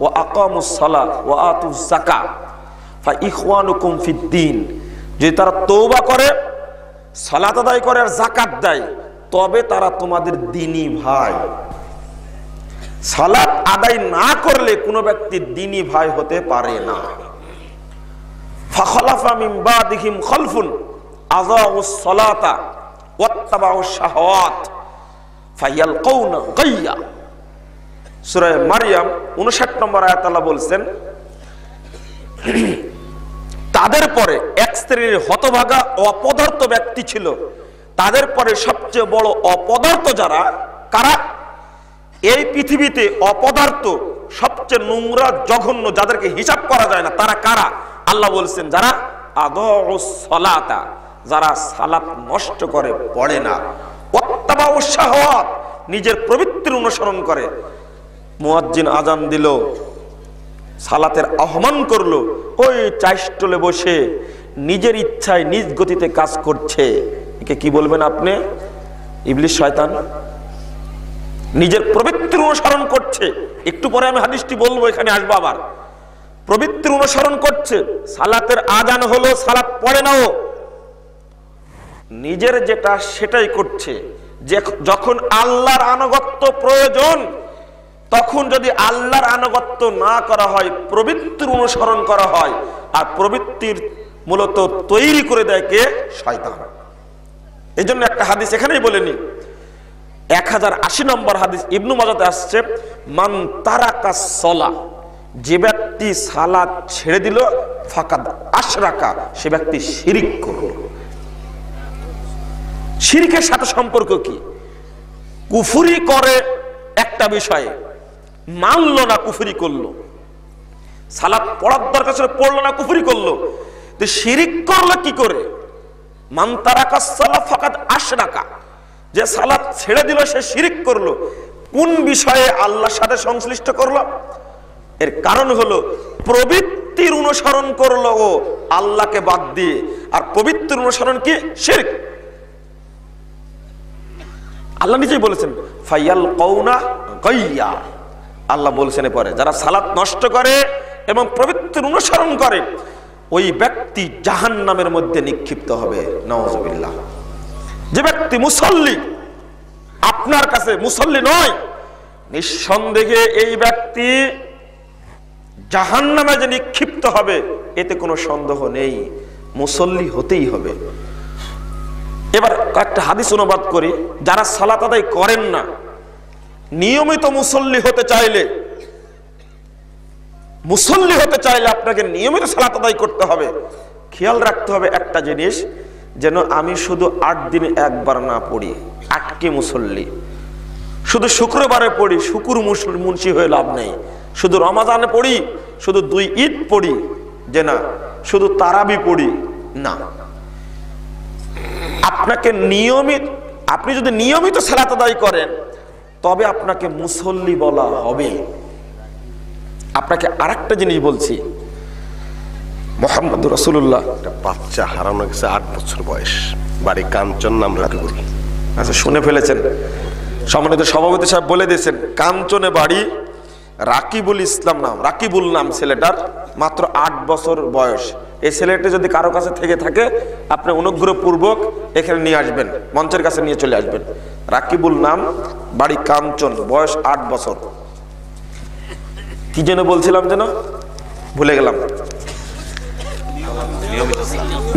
ওয়া আকামুস সালাহ ওয়া আতুজ যাকাত ফা ইখওয়ানুকুম ফিদ্দিন, যদি তারা তওবা করে, সালাত আদায় করে আর যাকাত দেয়, তবে তারা তোমাদের দ্বীনি ভাই। সালাত আদায় না করলে কোনো ব্যক্তি দ্বীনি ভাই হতে পারে না। ফাখলাফা মিন বাদিহিম খালফুন আযাউস সালাতা ওয়াত্তাবাউশ শাহাওয়াত ফায়ালকাউনা গায়্যা। সূরা মারইয়াম 59 নম্বর আয়াত আল্লাহ বলছেন, তাদের পরে এক শ্রেণীর হতভাগা অপদার্থ ব্যক্তি ছিল, তাদের পরে সবচেয়ে বড় অপদার্থ যারা, কারা? এই পৃথিবীতে অপদার্থ সবচেয়ে নোংরা জঘন্য, যাদেরকে হিসাব করা যায় না, তারা কারা? আল্লাহ বলছেন যারা আদাউস সালাতা, যারা সালাত নষ্ট করে, পড়ে না, ওয়াত্তাবাউশ শাহাওয়াত, নিজের প্রবৃত্তির অনুসরণ করে। মুয়াজ্জিন আজান দিল, সালাতের আহ্বান করলো, ওই চাইষ্টলে বসে নিজের ইচ্ছায় নিজ গতিতে কাজ করছে, একে কি বলবেন আপনি? ইবলিস, শয়তান। নিজের প্রবৃত্তির অনুসরণ করছে। একটু পরে আমি হাদিসটি বলবো, এখানে আসবো আবার। প্রবৃত্তির অনুসরণ করছে, সালাতের আজান হলো, সালাত পড়ে নাও, নিজের যেটা সেটাই করছে। যে যখন আল্লাহর আনুগত্য প্রয়োজন, তখন যদি আল্লাহর আনুগত্য না করা হয়, প্রবৃত্তির অনুসরণ করা হয়, আর প্রবৃত্তির মূলত তৈরি করে দেয় কে? শয়তান। এই জন্য একটা হাদিস এখানেই বলেনি, 1080 নম্বর হাদিস ইবনু মাজাতে আসছে, মান তারাকা সালাহ, যে ব্যক্তি সালাত ছেড়ে দিল, ফাকাদ আশরাকা, সে ব্যক্তি শিরিক করল। শিরিকের সাথে সম্পর্ক কি? কুফরি করে একটা বিষয়ে, মানলো না, কুফরি করলো। সালাত পড়ার দরকার ছিল, পড়লো না, কুফরি করলো। তো শিরিক করলো কি করে? মান তারাকা সালাহ ফাকাদ আশরাকা, যে সালাত ছেড়ে দিল সে শিরিক করলো। কোন বিষয়ে? আল্লাহর সাথে সংশ্লিষ্ট করলো। এর কারণ হলো প্রবৃত্তির অনুসরণ করলো ও আল্লাহকে বাদ দিয়ে, আর প্রবৃত্তির অনুসরণ কি? শিরক। আল্লাহ নিজেই বলেছেন ফায়ালকাউনা গায়্যা। আল্লাহ বলছেন এরপরে, যারা সালাত নষ্ট করে এবং প্রবৃত্তির অনুসরণ করে, ওই ব্যক্তি জাহান্নামের মধ্যে নিক্ষিপ্ত হবে। নাউযুবিল্লাহ। যে ব্যক্তি মুসল্লি, আপনার কাছে মুসল্লি নয়, নিঃসন্দেহে এই ব্যক্তি জাহান্নামে যে নিক্ষিপ্ত হবে, এতে কোনো সন্দেহ নেই। মুসল্লি হতেই হবে। এবার কয়েকটা হাদিস অনুবাদ করি। যারা সালাত আদায় করেন না, নিয়মিত মুসল্লি হতে চাইলে, আপনাকে নিয়মিত সালাত আদায় করতে হবে। খেয়াল রাখতে হবে একটা জিনিস, যেন আমি শুধু 8 দিনে একবার না পড়ি, আটকে মুসল্লি। শুধু শুক্রবারে পড়ি, শুকুর মুন্সি হয়ে লাভ নেই। শুধু রমাজানে পড়ি, শুধু 2 ঈদ পড়ি, যে না শুধু তারাবি পড়ি, না। আপনাকে নিয়মিত, আপনি যদি নিয়মিত সালাত আদায় করেন, তবে আপনাকে মুসল্লি বলা হবে। আপনাকে আরেকটা জিনিস বলছি, মুহাম্মদ রাসূলুল্লাহ, একটা বাচ্চা হারানো গেছে 8 বছর বয়স, বাড়ি কাঞ্চন, নাম রাকিবুল। আচ্ছা, শুনে ফেলেছেন। সম্মানিত সভাপতি সাহেব বলে দিয়েছেন, কাঞ্চনে বাড়ি, রাকিবুল ইসলাম নাম, রাকিবুল নাম ছেলেটার, মাত্র 8 বছর বয়স। এই ছেলেটা যদি কারো কাছে থেকে থাকে, আপনি অনুগ্রহপূর্বক এখানে নিয়ে আসবেন, মঞ্চের কাছে নিয়ে চলে আসবেন। রাকিবুল নাম, বাড়ি কাঞ্চন, বয়স 8 বছর। কি যেন বলছিলাম, যেন ভুলে গেলাম।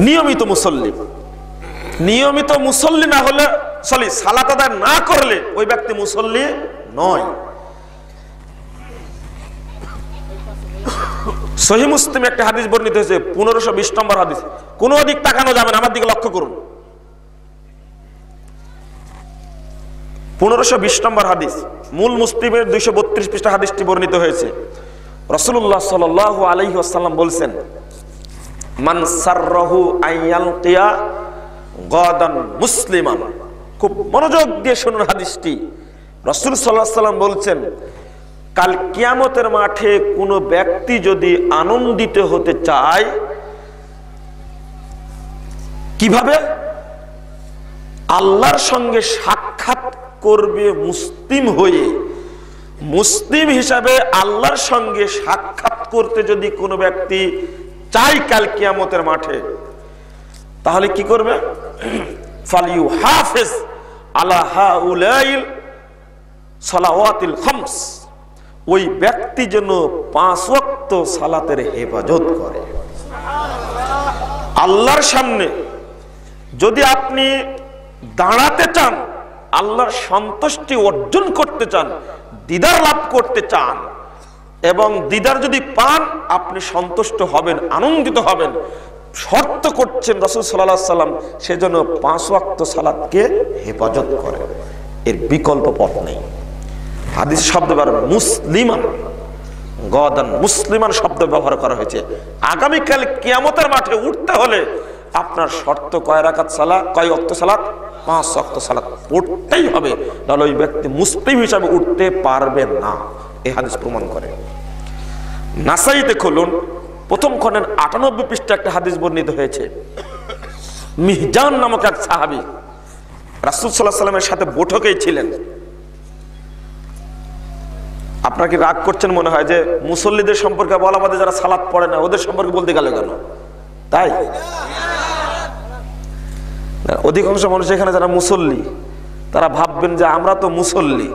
নিয়মিত মুসল্লি। নিয়মিত মুসল্লি না হলে, সালাত আদায় না করলে ওই ব্যক্তি মুসল্লি নয়। সহিহ মুসলিমে একটা হাদিস বর্ণিত হয়েছে, 1520 নম্বর হাদিস। কোনো দিক তাকানো যাবে না, আমার দিকে লক্ষ্য করুন। 1520 নম্বর হাদিস, মূল মুসলিমের 232 পৃষ্ঠা হাদিসটি বর্ণিত হয়েছে। রাসূলুল্লাহ সাল্লাল্লাহু আলাইহি ওয়াসাল্লাম বলছেন, মান সাররাহু আইয়ালকিয়া গাদান মুসলিমান। খুব মনোযোগ দিয়ে শুনুন হাদিসটি। রাসূল সাল্লাল্লাহু আলাইহি ওয়াসাল্লাম বলছেন, কাল কিয়ামতের মাঠে কোনো ব্যক্তি যদি আনন্দিত হতে চায়, কিভাবে? আল্লাহর সঙ্গে সাক্ষাৎ করবে মুসলিম হয়ে। মুসলিম হিসাবে আল্লাহর সঙ্গে সাক্ষাৎ করতে যদি কোনো ব্যক্তি চাই কাল কিয়ামতের মাঠে, তাহলে কি করবে? ফালিউ হাফিজ আলা হাউলাইল সালাওয়াতিল খামস। ওই ব্যক্তি যেন 5 ওয়াক্ত সালাতের হেফাজত করে। আল্লাহর সামনে যদি আপনি দাঁড়াতে চান, আল্লাহর সন্তুষ্টি অর্জন করতে চান, দিদার লাভ করতে চান, এবং দিদার যদি পান আপনি সন্তুষ্ট হবেন, আনন্দিত হবেন, শর্ত করছেন রাসূল সাল্লাল্লাহু আলাইহি ওয়াসাল্লাম সেজন্য 5 ওয়াক্ত সালাতকে হেফাজত করে। এর বিকল্প পথ নেই। হাদিস শব্দ ব্যবহার মুসলিমান, গাদান মুসলিমান শব্দ ব্যবহার করা হয়েছে। আগামীকাল কিয়ামতের মাঠে উঠতে হলে আপনার শর্ত কয় রাকাত সালাত, কয় ওয়াক্ত সালাত? 5 ওয়াক্ত সালাত পড়তেই হবে, নাহলে ওই ব্যক্তি মুসলিম হিসাবে উঠতে পারবে না। এই হাদিস প্রমাণ করে। নাসাইতে খুলুন, প্রথম খণ্ডের 98 পৃষ্ঠা একটা হাদিস বর্ণিত হয়েছে। মিহজান নামক এক সাহাবী রাসূল সাল্লাল্লাহু আলাইহি ওয়াসাল্লামের সাথে বৈঠকেই ছিলেন। আপনার কি রাগ করছেন মনে হয় যে মুসল্লিদের সম্পর্কে বলা, আমাদের যারা সালাত পড়ে না ওদের সম্পর্কে বলতে গেল কেন? তাই অধিকাংশ মানুষ এখানে যারা মুসল্লি তারা ভাববেন যে আমরা তো মুসল্লি,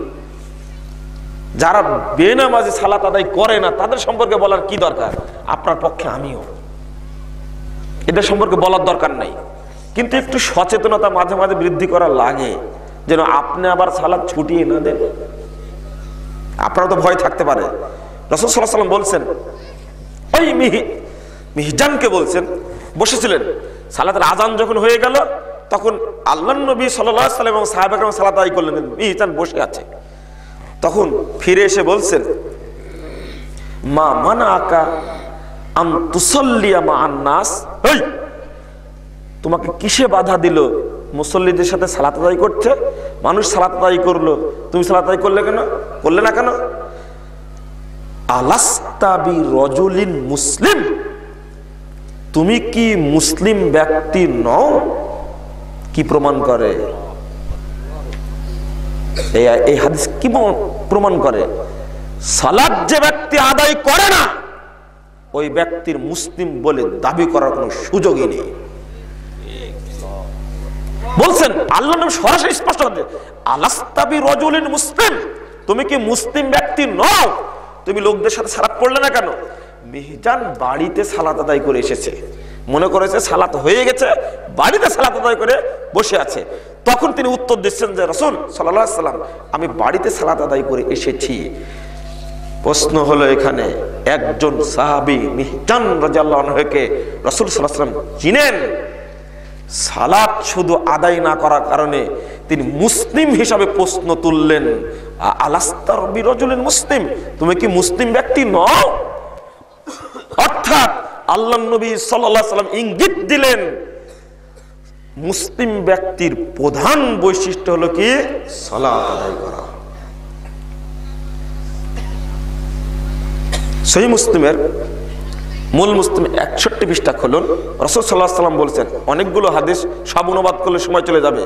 যারা বেনামাজি সালাত আদায় করে না তাদের সম্পর্কে বলার কি দরকার? আপনার পক্ষে আমিও এদের সম্পর্কে বলার দরকার নাই, কিন্তু একটু সচেতনতা মাঝে মাঝে বৃদ্ধি করা লাগে, যেন আপনি আবার সালাত ছুটিয়ে না দেন। আপনারা তো ভয় থাকতে পারে। রাসূল সাল্লাল্লাহু আলাইহি ওয়াসাল্লাম বলছেন, ওই মিহজানকে বলছেন, বসেছিলেন, সালাতের আজান যখন হয়ে গেল তখন আল্লাহর নবী সাল্লাল্লাহু আলাইহি ওয়াসাল্লাম এবং সাহাবায়ে কেরাম সালাত আদায় করলেন, মিহজান বসে আছে। তখন ফিরে এসে বলছেন, মা মানাকা আন তুসাল্লিয়া মা'আন নাস। এই তোমাকে কিসে বাধা দিল মুসল্লিদের সাথে সালাত আদায় করতে? মানুষ সালাত আদায় করলো, তুমি সালাত আদায় করলে না কেন? আলাস্তা বিরজুলিন মুসলিম, তুমি কি মুসলিম ব্যক্তি নও? কি প্রমাণ করে এই হাদিস? কি প্রমাণ করে? সালাত যে ব্যক্তি আদায় করে না ওই ব্যক্তির মুসলিম বলে দাবি করার কোনো সুযোগই নেই। বলছেন আল্লাহ নবী সরাসরি স্পষ্ট করে, আলাস্তা বিরজুলিন মুসলিম, তুমি কি মুসলিম ব্যক্তি নও? তুমি লোকদের সাথে সালাত পড়লে না কেন? মিহজান বাড়িতে সালাত আদায় করে এসেছে, মনে করেছে সালাত হয়ে গেছে, বাড়িতে সালাত আদায় করে বসে আছে। তখন তিনি উত্তর দিচ্ছেন যে রাসূল সাল্লাল্লাহু আলাইহি ওয়াসাল্লাম, আমি বাড়িতে সালাত আদায় করে এসেছি। প্রশ্ন হলো এখানে, একজন সাহাবী মিহজান রাদিয়াল্লাহু আনহুকে রাসূল সাল্লাল্লাহু আলাইহি ওয়াসাল্লাম চিনেন, সালাত শুধু আদায় না করার কারণে তিনি মুসলিম হিসাবে প্রশ্ন তুললেন, আলাস্তা বিরজুলিন মুসলিম, তুমি কি মুসলিম ব্যক্তি নও? অর্থাৎ আল্লাহর নবী সাল্লাল্লাহু আলাইহি ওয়াসাল্লাম ইঙ্গিত দিলেন মুসলিম ব্যক্তির প্রধান বৈশিষ্ট্য হলো কি? সালাত আদায় করা। সহিহ মুসলিমের মূল মুসলিম 61 পৃষ্ঠা খুলুন। রাসূল সাল্লাল্লাহু আলাইহি ওয়াসাল্লাম বলছেন, অনেকগুলো হাদিস সব অনুবাদ করলে সময় চলে যাবে।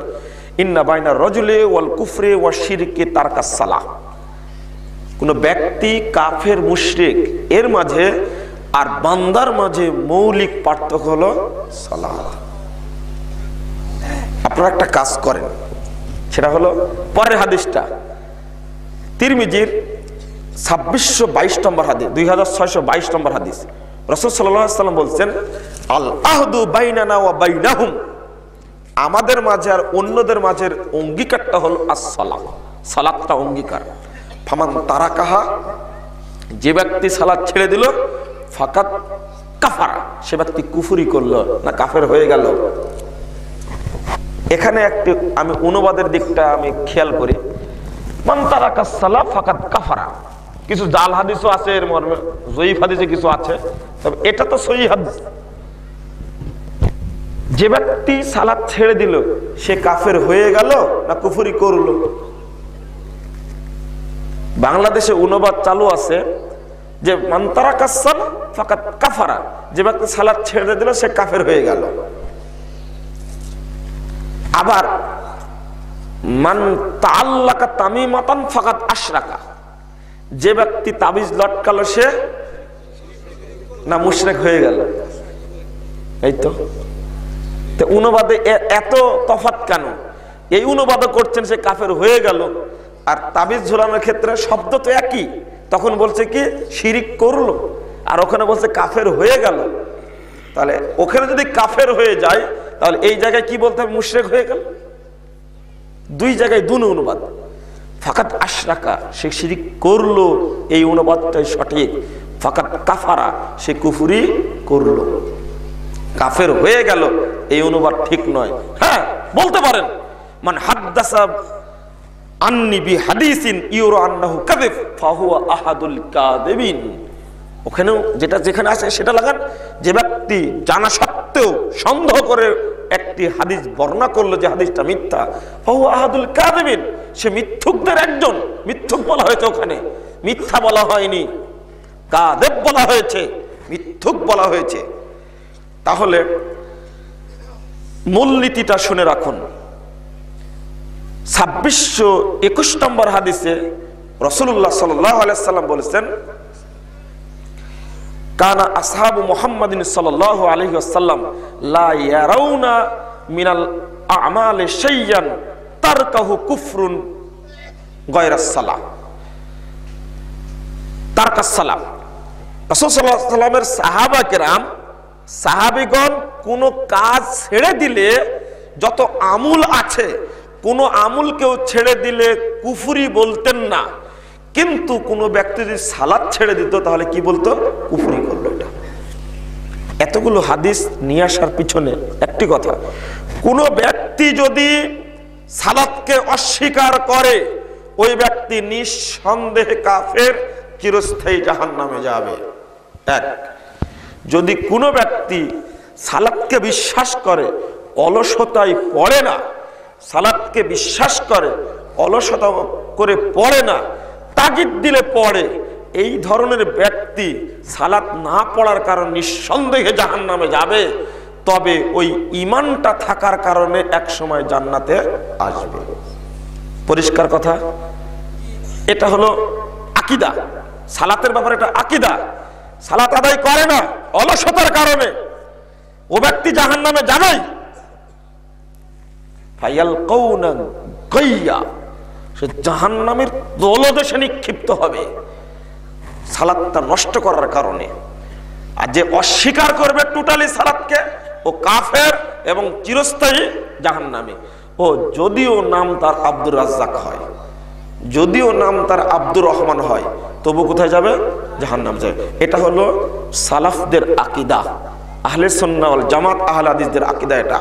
ইন্না বাইনা রাজুলি ওয়াল কুফরি ওয়া শিরকি তারকাস সালাহ। কোন ব্যক্তি কাফের মুশরিক এর মাঝে আর বান্দার মাঝে মৌলিক পার্থক্য হলো সালাত। আপনারা একটা কাজ করেন, সেটা হলো পরের হাদিসটা তিরমিজির 2622 নম্বর হাদিস, 2622 নম্বর হাদিস। রাসূল সাল্লাল্লাহু আলাইহি ওয়াসাল্লাম বলছেন, আল আহদু বাইনানা ওয়া বাইনাহুম আমাদের মাঝে আর অন্যদের মাঝের অঙ্গীকারটা হলো আসসালাম, সালাতটা অঙ্গীকার। ফামান তারাকাহা, যে ব্যক্তি সালাত ছেড়ে দিল, ফাকাত কাফারা, সে ব্যক্তি কুফরি করলো না কাফের হয়ে গেল। এখানে একটি আমি অনুবাদের দিকটা আমি খেয়াল করি, মান তারাকাস সালাত ফাকাত কাফারা। কিছু জাল হাদিসও আছে এর মর্মে, জয়ীফ হাদিসে কিছু আছে, তবে এটা তো সহিহ হাদিস। যে ব্যক্তি সালাত ছেড়ে দিল সে কাফের হয়ে গেল না কুফরি করলো? বাংলাদেশে অনুবাদ চালু আছে যে মান তারাকাস সালাত ফাকাত কাফারা, যে ব্যক্তি সালাত ছেড়ে দিল সে কাফের হয়ে গেল। আবার মান তাআল্লাকা তামিমাতান ফাকাত আশরাকা, যে ব্যক্তি তাবিজ লটকালো সে না মুশরিক হয়ে গেল। এই তো অনুবাদে এত তফাৎ কেন? এই অনুবাদও করছেন সে কাফের হয়ে গেল, আর তাবিজ ঝুলানোর ক্ষেত্রে শব্দ তো একই, তখন বলছে কি শিরিক করলো, আর ওখানে বলছে কাফের হয়ে গেল। তাহলে ওখানে যদি কাফের হয়ে যায় তাহলে এই জায়গায় কি বলতে হবে? মুশরিক হয়ে গেল। দুই জায়গায় দুই অনুবাদ। ফাকাত আশরাকা, সে শিরিক করলো, এই অনুবাদটাই সঠিক। ফাকাত কাফারা, সে কুফরি করলো, কাফের হয়ে গেল, এই অনুবাদ ঠিক নয়। হ্যাঁ বলতে পারেন মান হাদ্দাসা আন্নি বিহাদিসিন ইউরা আন্নাহু কাযিব ফাহুয়া আহাদুল কাযিবিন, ওখানেও যেটা যেখানে আছে সেটা লাগান। যে ব্যক্তি জানা সত্ত্বেও সন্দেহ করে একটি হাদিস বর্ণনা করলো যে হাদিসটা মিথ্যা, ফাহুয়া আহাদুল কাযিবিন, সে মিথ্যুকদের একজন। মিথ্যুক বলা হয়েছে, ওখানে মিথ্যা বলা হয়নি, কাযিব বলা হয়েছে, মিথ্যুক বলা হয়েছে। তাহলে মূলনীতিটা শুনে রাখুন। 2621 নম্বর হাদিসে রাসূলুল্লাহ সাল্লাল্লাহু আলাইহি সাল্লাম বলেছেন, কানা আসহাবু মুহাম্মাদিন সাল্লাল্লাহু আলাইহি ওয়াসাল্লাম লা ইয়ারাউনা মিনাল আ'মালি শাইয়ান তারকাহু কুফরুন গায়রাস সালাহ। তারকাস সালাহ, রাসূল সাল্লাল্লাহু আলাইহি ওয়াসাল্লামের সাহাবা কেরাম, সাহাবীগণ কোন কাজ ছেড়ে দিলে, যত আমল আছে কোন আমল কেউ ছেড়ে দিলে কুফরি বলতেন না, কিন্তু কোন ব্যক্তি যদি সালাত ছেড়ে দিত তাহলে কি বলতো? কুফরি করলো। এটা এতগুলো হাদিস নিয়ে আসার পিছনে একটি কথা, কোন ব্যক্তি যদি সালাতকে অস্বীকার করে ওই ব্যক্তি নিঃসন্দেহে কাফের, চিরস্থায়ী জাহান্নামে যাবে। এক, যদি কোনো ব্যক্তি সালাতকে বিশ্বাস করে অলসতায় পড়ে না, সালাতকে বিশ্বাস করে অলসতা করে পড়ে না, তাগিদ দিলে পড়ে, এই ধরনের ব্যক্তি সালাত না পড়ার কারণে নিঃসন্দেহে জাহান্নামে যাবে। তবে ওই ঈমানটা থাকার কারণে এক সময় জান্নাতে আসবে। পরিষ্কার কথা, এটা হলো আকীদা। সালাতের ব্যাপারে এটা আকীদা। সালাত আদায় করে না অলসতার কারণে, ও ব্যক্তি জাহান্নামে যাবেই। ফায়ালকাউনা গাইয়া, সে জাহান্নামের তলদেশে নিক্ষিপ্ত হবে সালাতটা নষ্ট করার কারণে। আর যে অস্বীকার করবে টোটালি সালাতকে, ও কাফের এবং চিরস্থায়ী জাহান্নামে। ও যদিও নাম তার আব্দুর রাজ্জাক হয়, যদিও নাম তার আব্দুর রহমান হয়, তবু কোথায় যাবে? জাহান্নাম যাবে। এটা হলো সালাফদের আকীদা, আহলে সুন্নাহ ওয়াল জামাত, আহলে হাদিসদের আকীদা এটা।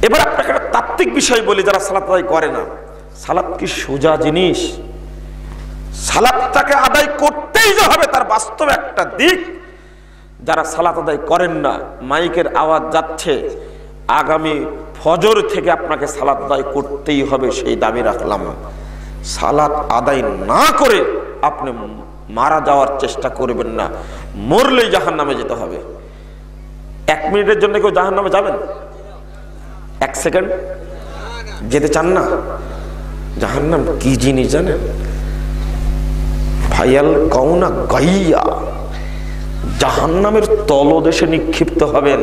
এবার আপনাকে একটা তাত্ত্বিক বিষয় বলি, যারা সালাত আদায় করে না। সালাত কি সোজা জিনিস? সালাতটাকে আদায় করতেই যে হবে তার বাস্তব একটা দিক। যারা সালাত আদায় করেন না, মাইকের আওয়াজ যাচ্ছে, আগামী ফজর থেকে আপনাকে সালাত আদায় করতেই হবে সেই দাবি রাখলাম। সালাত আদায় না করে আপনি মারা যাওয়ার চেষ্টা করবেন না, মরলেই জাহান্নামে যেতে হবে। 1 মিনিটের জন্য কেউ জাহান্নামে যাবেন? 1 সেকেন্ড যেতে চান না? জাহান্নাম কি জিনিস জানেন? ফায়াল কাউনা গাইয়া, জাহান্নামের তলদেশে নিক্ষিপ্ত হবেন।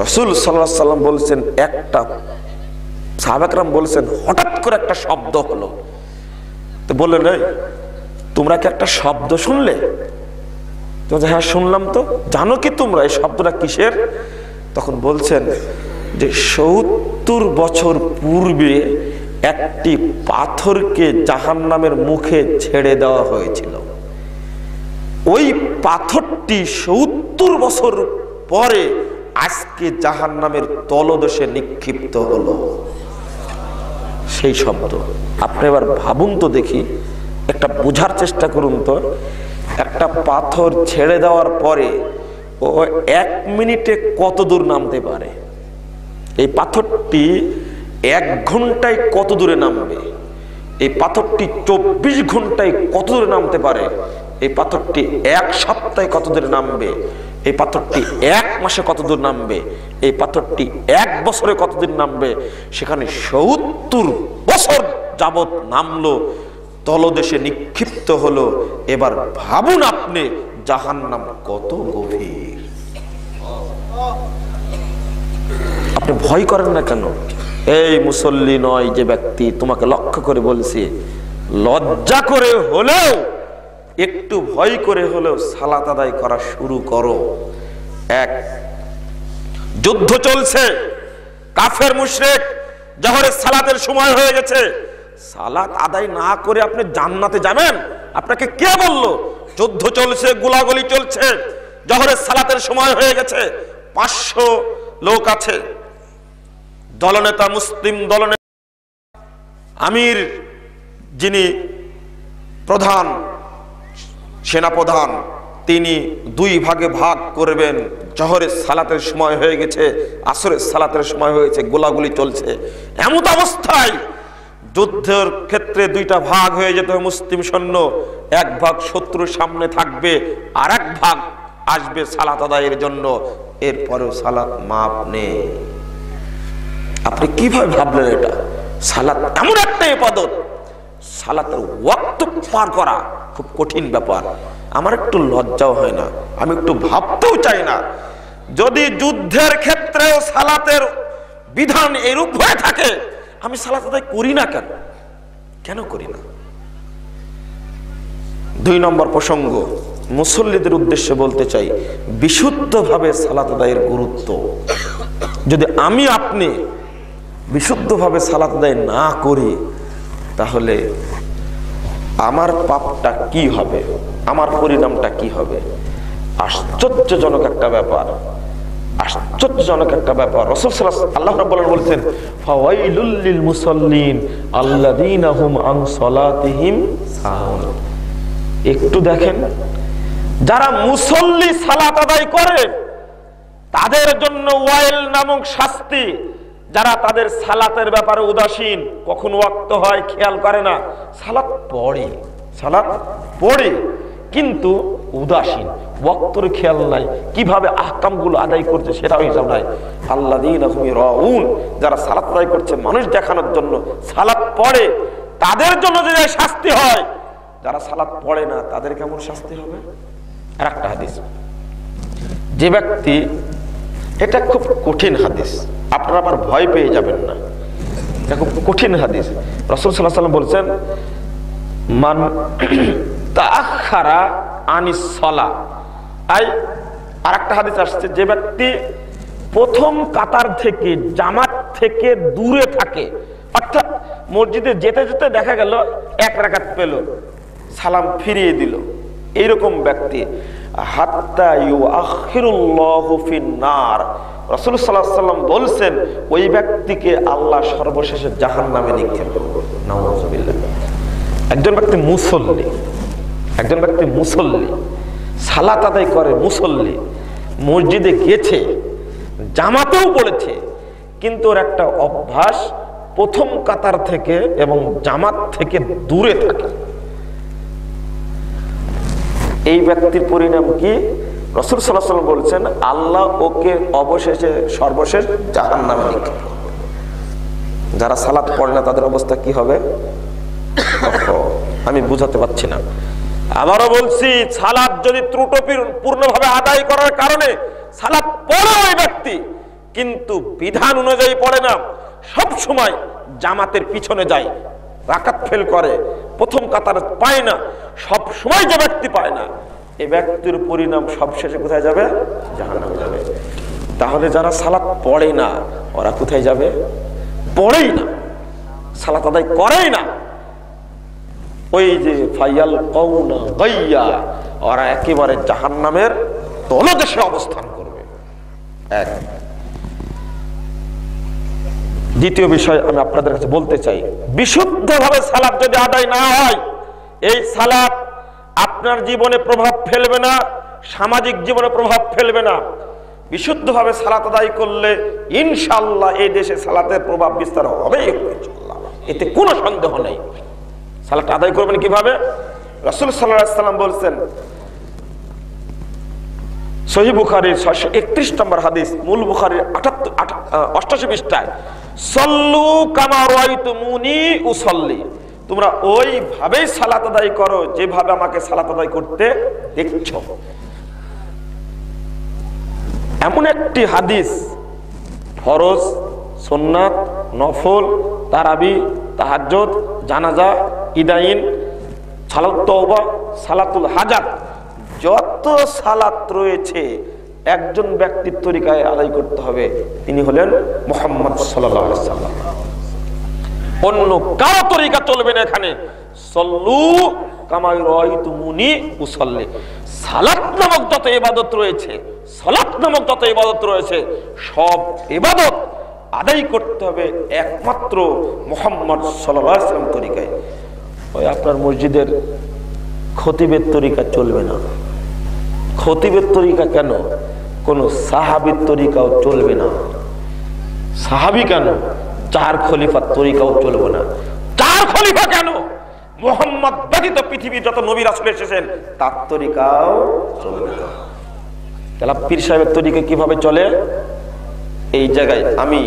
রাসূল সাল্লাল্লাহু আলাইহি সাল্লাম বলেছেন, একটা সাহাবা কেরাম বলেছেন হঠাৎ করে একটা শব্দ হলো, তো বললেন এই তোমরা কি একটা শব্দ শুনলে? তো হ্যাঁ শুনলাম। তো জানো কি তোমরা এই শব্দটা কিসের? তখন বলছেন যে 70 বছর পূর্বে একটি পাথরকে জাহান্নামের মুখে ছেড়ে দেওয়া হয়েছিল। ওই পাথরটি 70 বছর পরে আজকে জাহান্নামের তলদেশে নিক্ষিপ্ত হলো। সেই শব্দ আপনি এবার ভাবুন তো দেখি, একটা বোঝার চেষ্টা করুন তো। একটা পাথর ছেড়ে দেওয়ার পরে ও 1 মিনিটে কত দূর নামতে পারে? এই পাথরটি 1 ঘন্টায় কত দূরে নামবে? এই পাথরটি 24 ঘন্টায় কত দূরে নামতে পারে? এই পাথরটি 1 সপ্তাহে কত দূরে নামবে? এই পাথরটি 1 মাসে কত দূর নামবে? এই পাথরটি 1 বছরে কত দূর নামবে? সেখানে 70 বছর যাবত নামলো, তলদেশে নিক্ষিপ্ত হলো। এবার ভাবুন আপনি জাহান্নাম কত গভীর। আপনি ভয় করেন না কেন? এই মুসল্লি নয় যে ব্যক্তি, তোমাকে লক্ষ্য করে বলছি, লজ্জা করে হলেও, একটু ভয় করে হলেও সালাত আদায় করা শুরু করো। এক, যুদ্ধ চলছে, কাফের মুশরিক, জোহরের সালাতের সময় হয়ে গেছে, সালাত আদায় না করে আপনি জান্নাতে যাবেন? আপনাকে কে বলল? যুদ্ধ চলছে, গোলাগুলি চলছে, জোহরের সালাতের সময় হয়ে গেছে, 500 লোক আছে, দলনেতা, মুসলিম দলনেতা, আমির যিনি প্রধান, সেনাপ্রধান, তিনি 2 ভাগে ভাগ করবেন। জোহরের সালাতের সময় হয়ে গেছে, আসরের সালাতের সময় হয়েছে, গোলাগুলি চলছে। এমন অবস্থায় যুদ্ধের ক্ষেত্রে 2টা ভাগ হয়ে যেতে হবে। মুসলিম সৈন্য 1 ভাগ শত্রুর সামনে থাকবে, আর 1 ভাগ আসবে সালাত আদায়ের জন্য। এরপরেও সালাত মাপ নেই। আপনি কিভাবে ভাবলেন এটা? সালাত এমন একটা ইবাদত, সালাতের ওয়াক্ত পার করা খুব কঠিন ব্যাপার। আমার একটু লজ্জাও হয় না, আমি একটু ভাবতেও চাই না। যদি যুদ্ধের ক্ষেত্রেও সালাতের বিধান এরূপ হয়ে থাকে, আমি সালাত আদায় করি না কেন? কেন করি না? 2 নম্বর প্রসঙ্গ, মুসল্লিদের উদ্দেশ্যে বলতে চাই, বিশুদ্ধভাবে সালাত আদায়ের গুরুত্ব। যদি আমি আপনি বিশুদ্ধভাবে সালাত আদায় না করি, তাহলে আমার পাপটা কি হবে, আমার পরিণামটা কি হবে? আশ্চর্যজনক একটা ব্যাপার, আশ্চর্যজনক একটা ব্যাপার। রাসূল সাল্লাল্লাহু আল্লাহ রাব্বুল আলামিন বলেছেন, ফাওয়াইলুল লিল মুসাল্লিন আল্লাযীনা হুম আন সালাতিহিম সাহুন। একটু দেখেন, যারা মুসল্লি সালাত আদায় করে তাদের জন্য ওয়াইল নামক শাস্তি। যারা তাদের সালাতের ব্যাপারে উদাসীন, কখন ওয়াক্ত হয় খেয়াল করে না, সালাত পড়ে কিন্তু উদাসীন, ওয়াক্তের খেয়াল নাই, কিভাবে আহকামগুলো আদায় করছে সেটাও হিসাব নাই। আল্লাযীনা হুম রাউন, যারা সালাত আদায় করছে মানুষ দেখানোর জন্য, সালাত পড়ে, তাদের জন্য যে শাস্তি হয়, যারা সালাত পড়ে না তাদের কেমন শাস্তি হবে? আর একটা হাদিস, যে ব্যক্তি, এটা খুব কঠিন হাদিস, আপনারা আবার ভয় পেয়ে যাবেন না, এটা খুব কঠিন হাদিস। রাসূল সাল্লাল্লাহু আলাইহি ওয়াসাল্লাম বলছেন, মান তাআখারা আনিস সালাহ, আর একটা হাদিস আসছে, যে ব্যক্তি প্রথম কাতার থেকে, জামাত থেকে দূরে থাকে, অর্থাৎ মসজিদে যেতে যেতে দেখা গেল 1 রাকাত পেল, সালাম ফিরিয়ে দিল, এইরকম ব্যক্তি, হাত্তা ইউআখিরুল্লাহু ফিন নার, রাসূল সাল্লাল্লাহু আলাইহি ওয়াসাল্লাম বলছেন, ওই ব্যক্তিকে আল্লাহ সর্বশেষে জাহান্নামে নিক্ষেপ করবে। নাউযুবিল্লাহ। একজন ব্যক্তি মুসল্লি, সালাত আদায় করে, মুসল্লি, মসজিদে গেছে, জামাতেও পড়েছে, কিন্তু ওর একটা অভ্যাস, প্রথম কাতার থেকে এবং জামাত থেকে দূরে থাকে। এই ব্যক্তির পরিণাম কি? রাসূল সাল্লাল্লাহু আলাইহি ওয়াসাল্লাম বলছেন, আল্লাহ ওকে অবশেষে সর্বশেষ জাহান্নামে নিক্ষেপ করবে। যারা সালাত পড়ে না তাদের অবস্থা কি হবে? আমি বুঝাতে পারছি না। আবারও বলছি, সালাত যদি ত্রুটিপূর্ণভাবে আদায় করার কারণে সালাত পড়ে ওই ব্যক্তি, কিন্তু বিধান অনুযায়ী পড়ে না, সব সময় জামাতের পিছনে যায়, রাকাত ফেল করে, প্রথম কাতার পায় না, সব সময় যে ব্যক্তি পায় না, এই ব্যক্তির পরিণাম সবশেষে কোথায় যাবে? জাহান্নামে যাবে। তাহলে যারা সালাত পড়ে না ওরা কোথায় যাবে? পড়েই না, সালাত আদায় করেই না। ওই যে ফাইয়াল কওনা গাইয়া, ওরা একেবারে জাহান্নামের তলদেশে অবস্থান করবে। এক। দ্বিতীয় বিষয় আমি আপনাদের কাছে বলতে চাই, বিশুদ্ধভাবে সালাত যদি আদায় না হয়, এই সালাত আপনার জীবনে প্রভাব ফেলবে না, সামাজিক জীবনে প্রভাব ফেলবে না। বিশুদ্ধভাবে সালাত আদায় করলে ইনশাআল্লাহ এই দেশে সালাতের প্রভাব বিস্তার হবে, ইনশাআল্লাহ, এতে কোনো সন্দেহ নেই। সালাত আদায় করবেন কিভাবে? রাসূল সাল্লাল্লাহু আলাইহি ওয়াসাল্লাম বলেছেন, সহিহ বুখারীর 631 নম্বর হাদিস, মূল বুখারীর 88 পৃষ্ঠায়, সাল্লু কামা রাআইতুমুনি উসাল্লি, তোমরা ওইভাবেই সালাত আদায় করো যেভাবে আমাকে সালাত আদায় করতে দেখছো। এমন একটি হাদিস, ফরজ, সুন্নাত, নফল, তারাবি, তাহাজ্জুদ, জানাজা, ইদাইন, সালাত তওবা, সালাতুল হাজাত, যত সালাত রয়েছে একজন ব্যক্তির তরিকায় আদায় করতে হবে, তিনি হলেন মুহাম্মদ সাল্লাল্লাহু আলাইহি ওয়াসাল্লাম। অন্য কারো তরিকা চলবে না এখানে। সাল্লু কামা রাআইতুমুনি উসাল্লি, সালাত নামক যত ইবাদত রয়েছে, সালাত নামক যত ইবাদত রয়েছে, সব ইবাদত আদায় করতে হবে একমাত্র মুহাম্মদ সাল্লাল্লাহু আলাইহি ওয়াসাল্লাম তরিকায়। ওই আপনার মসজিদের খতিবের তরিকা চলবে না। খতিবের তরিকা কেন? কোন সাহাবীর তরিকাও চলবে না। সাহাবী কেন? 4 খলিফার তরিকাও চলবে না। 4 খলিফা কেন? মুহাম্মদ ব্যতীত পৃথিবীর যত নবী রাসূল এসেছেন তার তরিকাও চলবে না। তাহলে পীর সাহেবের তরিকা কিভাবে চলে? এই জায়গায় আমি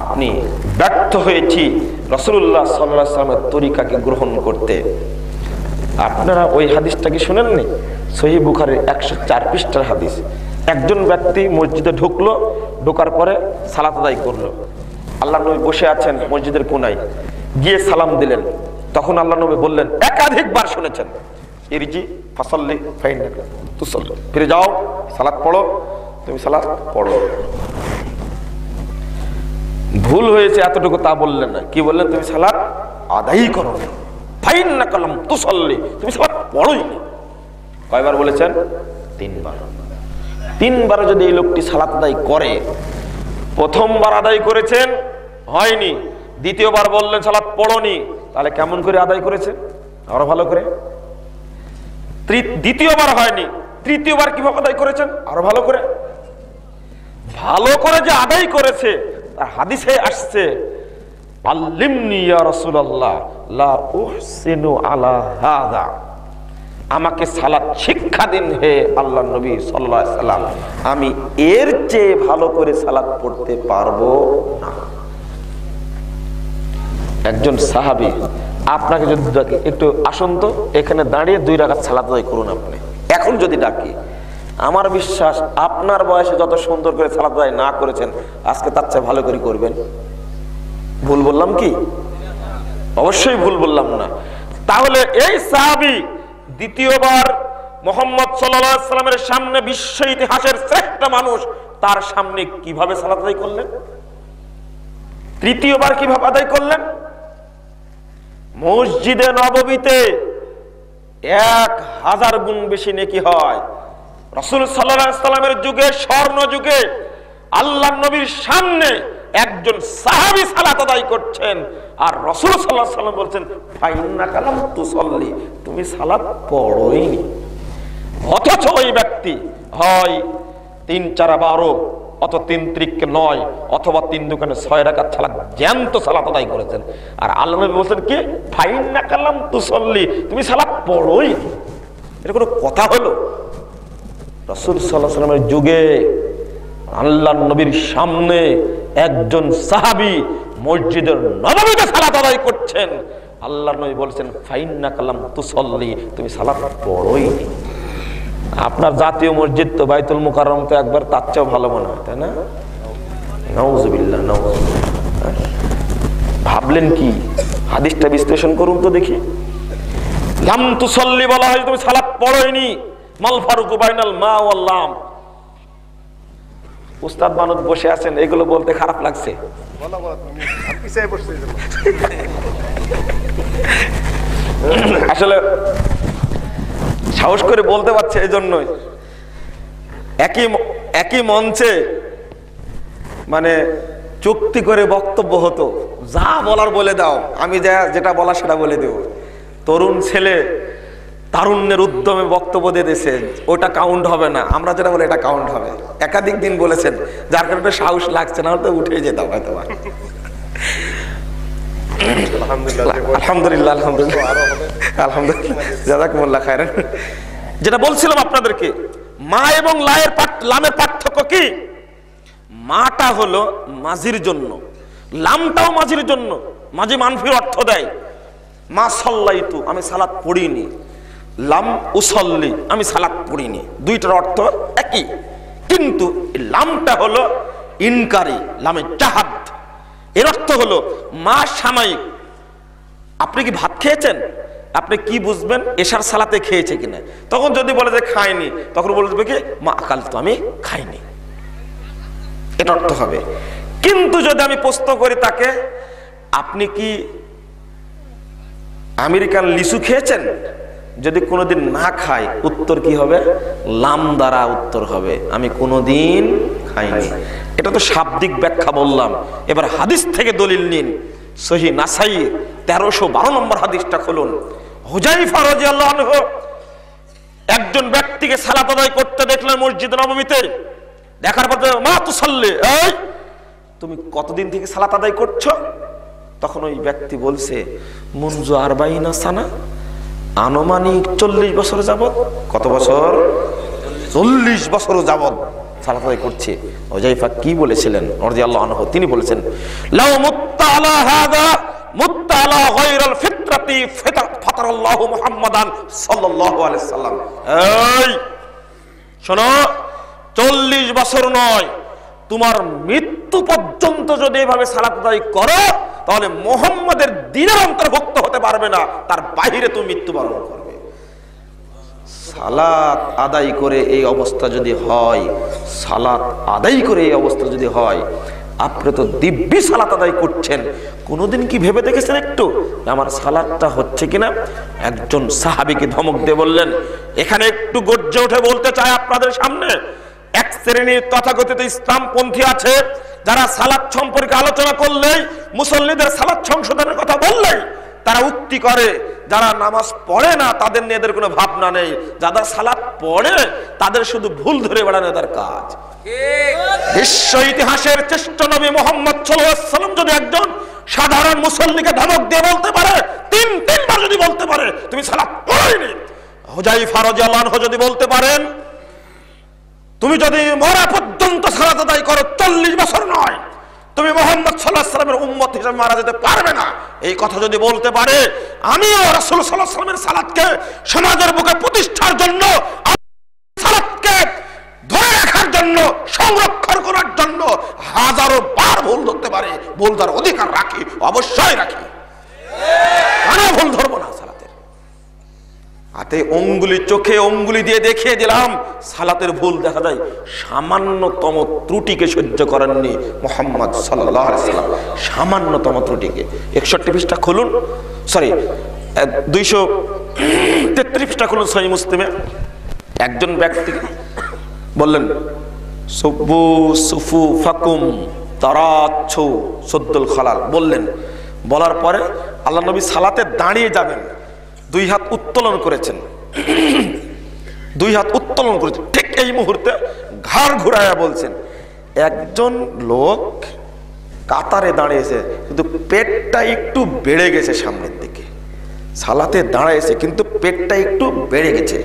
আপনি ব্যর্থ হয়েছি রাসূলুল্লাহ সাল্লাল্লাহু আলাইহি ওয়াসাল্লামের তরিকাকে গ্রহণ করতে। আপনারা ওই হাদিসটা কি শুনেননি? সহিহ বুখারীর 104 পৃষ্ঠার হাদিস। একজন ব্যক্তি মসজিদে ঢুকলো, ঢোকার পরে সালাত আদায় করলো। আল্লাহর নবী বসে আছেন মসজিদের কোনায়, গিয়ে সালাম দিলেন। তখন আল্লাহর নবী বললেন, একাধিকবার শুনেছেন, ইরজি ফাসাল্লি ফাইন্নাকা তুসাল্লি, ফিরে যাও, সালাত পড়ো, তুমি সালাত পড়ো। ভুল হয়েছে এতটুকু তা বললেন না, কি বললেন? তুমি সালাত আদায় করো, ফাইন্নাকা লাম তুসাল্লি, তুমি সালাত পড়োই না। কয়বার বলেছেন? 3 বার। 3 বার যদি এই লোকটি সালাত আদায় করে, প্রথমবার আদায় করেছেন হয়নি, দ্বিতীয়বার বললেন সালাত পড়োনি, তাহলে কেমন করে আদায় করেছেন? আরো ভালো করে। দ্বিতীয়বার হয়নি, তৃতীয়বার কিভাবে আদায় করেছেন? আরো ভালো করে। ভালো করে যে আদায় করেছে তার হাদিসে আসছে, আল্লিমনি ইয়া রাসূলুল্লাহ লা উহসিনু আলা হাযা, আমাকে সালাত শিক্ষা দিন হে আল্লাহর নবী সাল্লাল্লাহু আলাইহি ওয়াসাল্লাম, আমি এর চেয়ে ভালো করে সালাত পড়তে পারবো না। একজন সাহাবী আপনাকে যদি ডাকে, একটু আসুন তো, এখানে দাঁড়িয়ে 2 রাকাত সালাত আদায় করুন, আপনি এখন যদি ডাকি, আমার বিশ্বাস আপনার বয়সে যত সুন্দর করে সালাত আদায় না করেছেন, আজকে তার চেয়ে ভালো করে করবেন। ভুল বললাম কি? অবশ্যই ভুল বললাম না। তাহলে এই সাহাবী দ্বিতীয়বার মুহাম্মদ সাল্লাল্লাহু আলাইহি ওয়াসাল্লামের সামনে, বিশ্ব ইতিহাসের শ্রেষ্ঠ মানুষ, তার সামনে কিভাবে সালাত আদায় করলেন? তৃতীয়বার কিভাবে আদায় করলেন? মসজিদে নববীতে 1000 গুণ বেশি নেকি হয়। রাসূল সাল্লাল্লাহু আলাইহি ওয়াসাল্লামের যুগে, স্বর্ণ যুগে, আল্লাহর নবীর সামনে একজন সাহাবী সালাত আদায় করছেন, আর রাসূল সাল্লাল্লাহু আলাইহি ওয়াসাল্লাম বলছেন, ফাইন্নাকা লাম তুসাল্লি, তুমি সালাত পড়োই নি। অথচ ওই ব্যক্তি হয় 3 4 12, অত 3 ত্রিককে 9, অথবা 3 দুকানে 6 রাকাত সালাত জ্যান্ত সালাত আদায় করেছেন। আর আল্লাহ নবী বলছেন কি? ফাইন্নাকা লাম তুসাল্লি, তুমি সালাত পড়োই নি। এটা কোনো কথা হলো? রাসূল সাল্লাল্লাহু আলাইহি ওয়াসাল্লামের যুগে আল্লাহর নবীর সামনে একজন সাহাবী মসজিদের নববীতে সালাত আদায় করছেন, আল্লাহর নবী বলছেন, ফাইন্নাকা লাম তুসাল্লি, তুমি সালাত পড়োই নি। আপনার জাতীয় মসজিদ তো বাইতুল মুকাররম তো একবার তার চেয়েও ভালো মনে হয়, তাই না? নাউজুবিল্লাহ, নাউজুবিল্লাহ। ভাবলেন কি? হাদিসটা বিশ্লেষণ করুন তো দেখি। লাম তুসাল্লি বলা হয় তুমি সালাত পড়োই নি, মাল ফারুকু বাইনাল মা ওয়াল লাম। উস্তাদ মানুষ বসে আছেন, এগুলো বলতে খারাপ লাগছে। আসলে সাহস করে বলতে পারছে এই জন্যই। একই মঞ্চে মানে চুক্তি করে বক্তব্য হতো, যা বলার বলে দাও, আমি যেটা বলা সেটা বলে দেব। তরুণ ছেলে তারুণ্যের উদ্যমে বক্তব্য দিয়ে দিয়েছে, ওটা কাউন্ট হবে না, আমরা যেটা বলে এটা কাউন্ট হবে। একাধিক দিন বলেছেন, যার কারণে সাহস লাগছে না, তো উঠে যেতাম হয়তো। আলহামদুলিল্লাহ, আলহামদুলিল্লাহ, আলহামদুলিল্লাহ, জাযাকুমুল্লাহ খায়রান। যেটা বলছিলাম আপনাদেরকে, মা এবং লামের পার্থক্য কি? মাটা হলো মাঝির জন্য, লামটাও মাঝির জন্য। মাঝি মানফির অর্থ দেয়, মা সাল্লাইতু, আমি সালাত পড়িনি, লাম উসাল্লি, আমি সালাত পড়িনি, দুইটার অর্থ একই। কিন্তু লামটা হলো ইনকারি, লামে জাহাদ। এর অর্থ হলো মা সাময়িক। আপনি কি ভাত খেয়েছেন? আপনি কি বুঝবেন এশার সালাতে খেয়েছে কিনা? তখন যদি বলে যে খাইনি, তখন বলবে কি মা আকাল, তো আমি খাইনি, এটা অর্থ হবে। কিন্তু যদি আমি প্রশ্ন করি তাকে, আপনি কি আমেরিকান লিচু খেয়েছেন? যদি কোনোদিন না খাই, উত্তর কি হবে? লাম দ্বারা উত্তর হবে, আমি কোনোদিন খাইনি। এটা তো শাব্দিক ব্যাখ্যা বললাম। এবার হাদিস থেকে দলিল নিন। সহিহ নাসাই 1312 নম্বর হাদিসটা খুলুন। হুযায়ফা রাদিয়াল্লাহু আনহু একজন ব্যক্তিকে সালাত আদায় করতে দেখলেন মসজিদ নববীতে। দেখার পর মা তুসাল্লি, এই তুমি কতদিন থেকে সালাত আদায় করছো? তখন ওই ব্যক্তি বলছে, মুনজু আরবাইনা সানা, আনুমানিক 40 বছর যাবত। কত বছর? 40 বছর যাবত সালাত আদায় করছে। হুযায়ফা কি বলেছিলেন রাদিয়াল্লাহু আনহু? তিনি বলেছেন, লাউ মুত্তা আলা হাদা মুত্তা আলা গায়রিল ফিতরাতি ফাতারাল্লাহু মুহাম্মাদান সাল্লাল্লাহু আলাইহি সাল্লাম। এই শোনো, 40 বছর নয়, তোমার মৃত্যু পর্যন্ত যদি এভাবে সালাত আদায় করো, তাহলে মুহাম্মাদের দ্বীনের অন্তর্ভুক্ত হতে পারবে না, তার বাইরে তুমি মৃত্যুবরণ করবে। সালাত আদায় করে এই অবস্থা যদি হয়, সালাত আদায় করে এই অবস্থা যদি হয়, আপনি তো দিব্যি সালাত আদায় করছেন, কোনোদিন কি ভেবে দেখেছেন একটু আমার সালাতটা হচ্ছে কিনা? একজন সাহাবীকে ধমক দিয়ে বললেন, এখানে একটু গর্জে উঠে বলতে চাই আপনাদের সামনে, এক শ্রেণীর তথাকথিত ইসলামপন্থী আছে, যারা সালাত সম্পর্কে আলোচনা করলেই, মুসল্লিদের সালাত সংশোধনের কথা বললেই তারা উক্তি করে, যারা নামাজ পড়ে না তাদের নিয়ে এদের কোনো ভাবনা নেই, যারা সালাত পড়ে তাদের শুধু ভুল ধরে বেড়ানো তার কাজ। বিশ্ব ইতিহাসের শ্রেষ্ঠ নবী মুহাম্মদ সাল্লাল্লাহু আলাইহি ওয়াসাল্লাম যদি একজন সাধারণ মুসল্লিকে ধমক দিয়ে বলতে পারে, তিনবার যদি বলতে পারে তুমি সালাত পড়োনি, হুযায়ফা রাদিয়াল্লাহু আনহু যদি বলতে পারেন তুমি যদি মরা পর্যন্ত সালাত আদায় করো 40 বছর নয়, তুমি মুহাম্মদ সাল্লাল্লাহু আলাইহি ওয়াসাল্লামের উম্মত হিসেবে মারা যেতে পারবে না, এই কথা যদি বলতে পারে, আমিও রাসূল সাল্লাল্লাহু আলাইহি ওয়াসাল্লামের সালাতকে সমাজের বুকে প্রতিষ্ঠার জন্য, সালাতকে ধরে রাখার জন্য, সংরক্ষণ করার জন্য হাজারো বার ভুল ধরতে পারে, ভুল ধরার অধিকার রাখি, অবশ্যই রাখি। কেন ভুল ধরবো না? সালাতের হাতে অঙ্গুলি, চোখে অঙ্গুলি দিয়ে দেখিয়ে দিলাম সালাতের ভুল দেখা যায়। সামান্যতম ত্রুটিকে সহ্য করেননি মুহাম্মদ সাল্লাল্লাহু আলাইহি ওয়াসাল্লাম, সামান্যতম ত্রুটিকে। 61 পৃষ্ঠা খুলুন, সরি 233 পৃষ্ঠা খুলুন সহিহ মুসলিমে। একজন ব্যক্তি বললেন, সুবু সুফু ফাকুম তারাচ্ছু সদ্দুল খালাল বললেন। বলার পরে আল্লাহ নবী সালাতে দাঁড়িয়ে যাবেন, 2 হাত উত্তোলন করেছেন, 2 হাত উত্তোলন করেছেন। ঠিক এই মুহূর্তে ঘাড় ঘুরাইয়া বলছেন, একজন লোক কাতারে দাঁড়িয়েছে কিন্তু পেটটা একটু বেড়ে গেছে সামনের দিকে, সালাতে দাঁড়াইছে কিন্তু পেটটা একটু বেড়ে গেছে।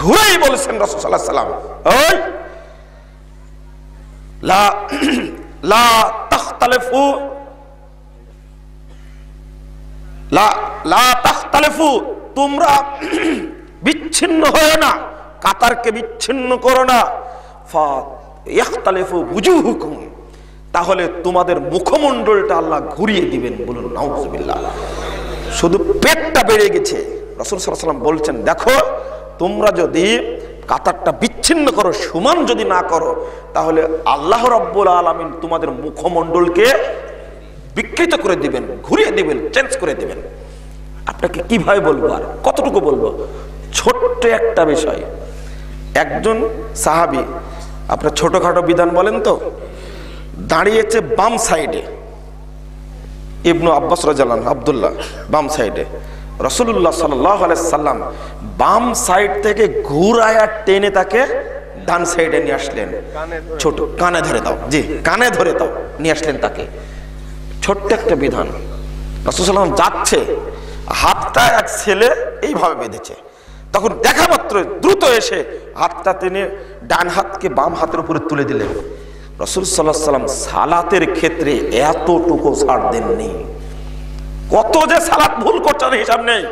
ঘুরেই বলেছেন রাসূল সাল্লাল্লাহু আলাইহি ওয়াসাল্লাম, ওই লা লা তাখতালিফু লা তাখতালিফু, তোমরা বিচ্ছিন্ন হয় না, কাতারকে বিচ্ছিন্ন করো না, ফা ইয়াখতালিফু বুজুহুকুম, তাহলে তোমাদের মুখমণ্ডলটা আল্লাহ ঘুরিয়ে দিবেন। বলুন নাউযুবিল্লাহ। শুধু পেটটা বেড়ে গেছে। রাসূল সাল্লাল্লাহু আলাইহি ওয়াসাল্লাম বলছেন, দেখো তোমরা যদি কাতারটা বিচ্ছিন্ন করো, সমান যদি না করো, তাহলে আল্লাহ রাব্বুল আলামিন তোমাদের মুখমণ্ডলকে বিকৃত করে দিবেন, ঘুরিয়ে দিবেন, চেঞ্জ করে দিবেন। আপনাকে কিভাবে বলবো, আর কতটুকু বলবো? ছোট্ট একটা বিষয়। একজন সাহাবী, আপনার ছোটখাটো বিধান বলেন তো, দাঁড়িয়েছে বাম সাইডে, ইবনু আব্বাস রাদিয়াল্লাহু আনহু, আব্দুল্লাহ বাম সাইডে। রাসূলুল্লাহ সাল্লাল্লাহু আলাইহি সাল্লাম বাম সাইড থেকে ঘুরায়া টেনে তাকে ডান সাইডে নিয়ে আসলেন। ছোট কানে ধরে দাও, জি কানে ধরে দাও, নিয়ে আসলেন তাকে। ছোট্ট একটা বিধান। রাসূল সাল্লাল্লাহু আলাইহি যাচ্ছে, হাতটা এক ছেলে এইভাবে বেঁধেছে, তখন দেখা মাত্র দ্রুত এসে হাতটা টেনে ডান হাতকে বাম হাতের উপরে তুলে দিলেন। রাসূল সাল্লাল্লাহু আলাইহি সাল্লাম সালাতের ক্ষেত্রে এতটুকু ছাড় দেননি। কত যে সালাত ভুল করছেন হিসাব নেই।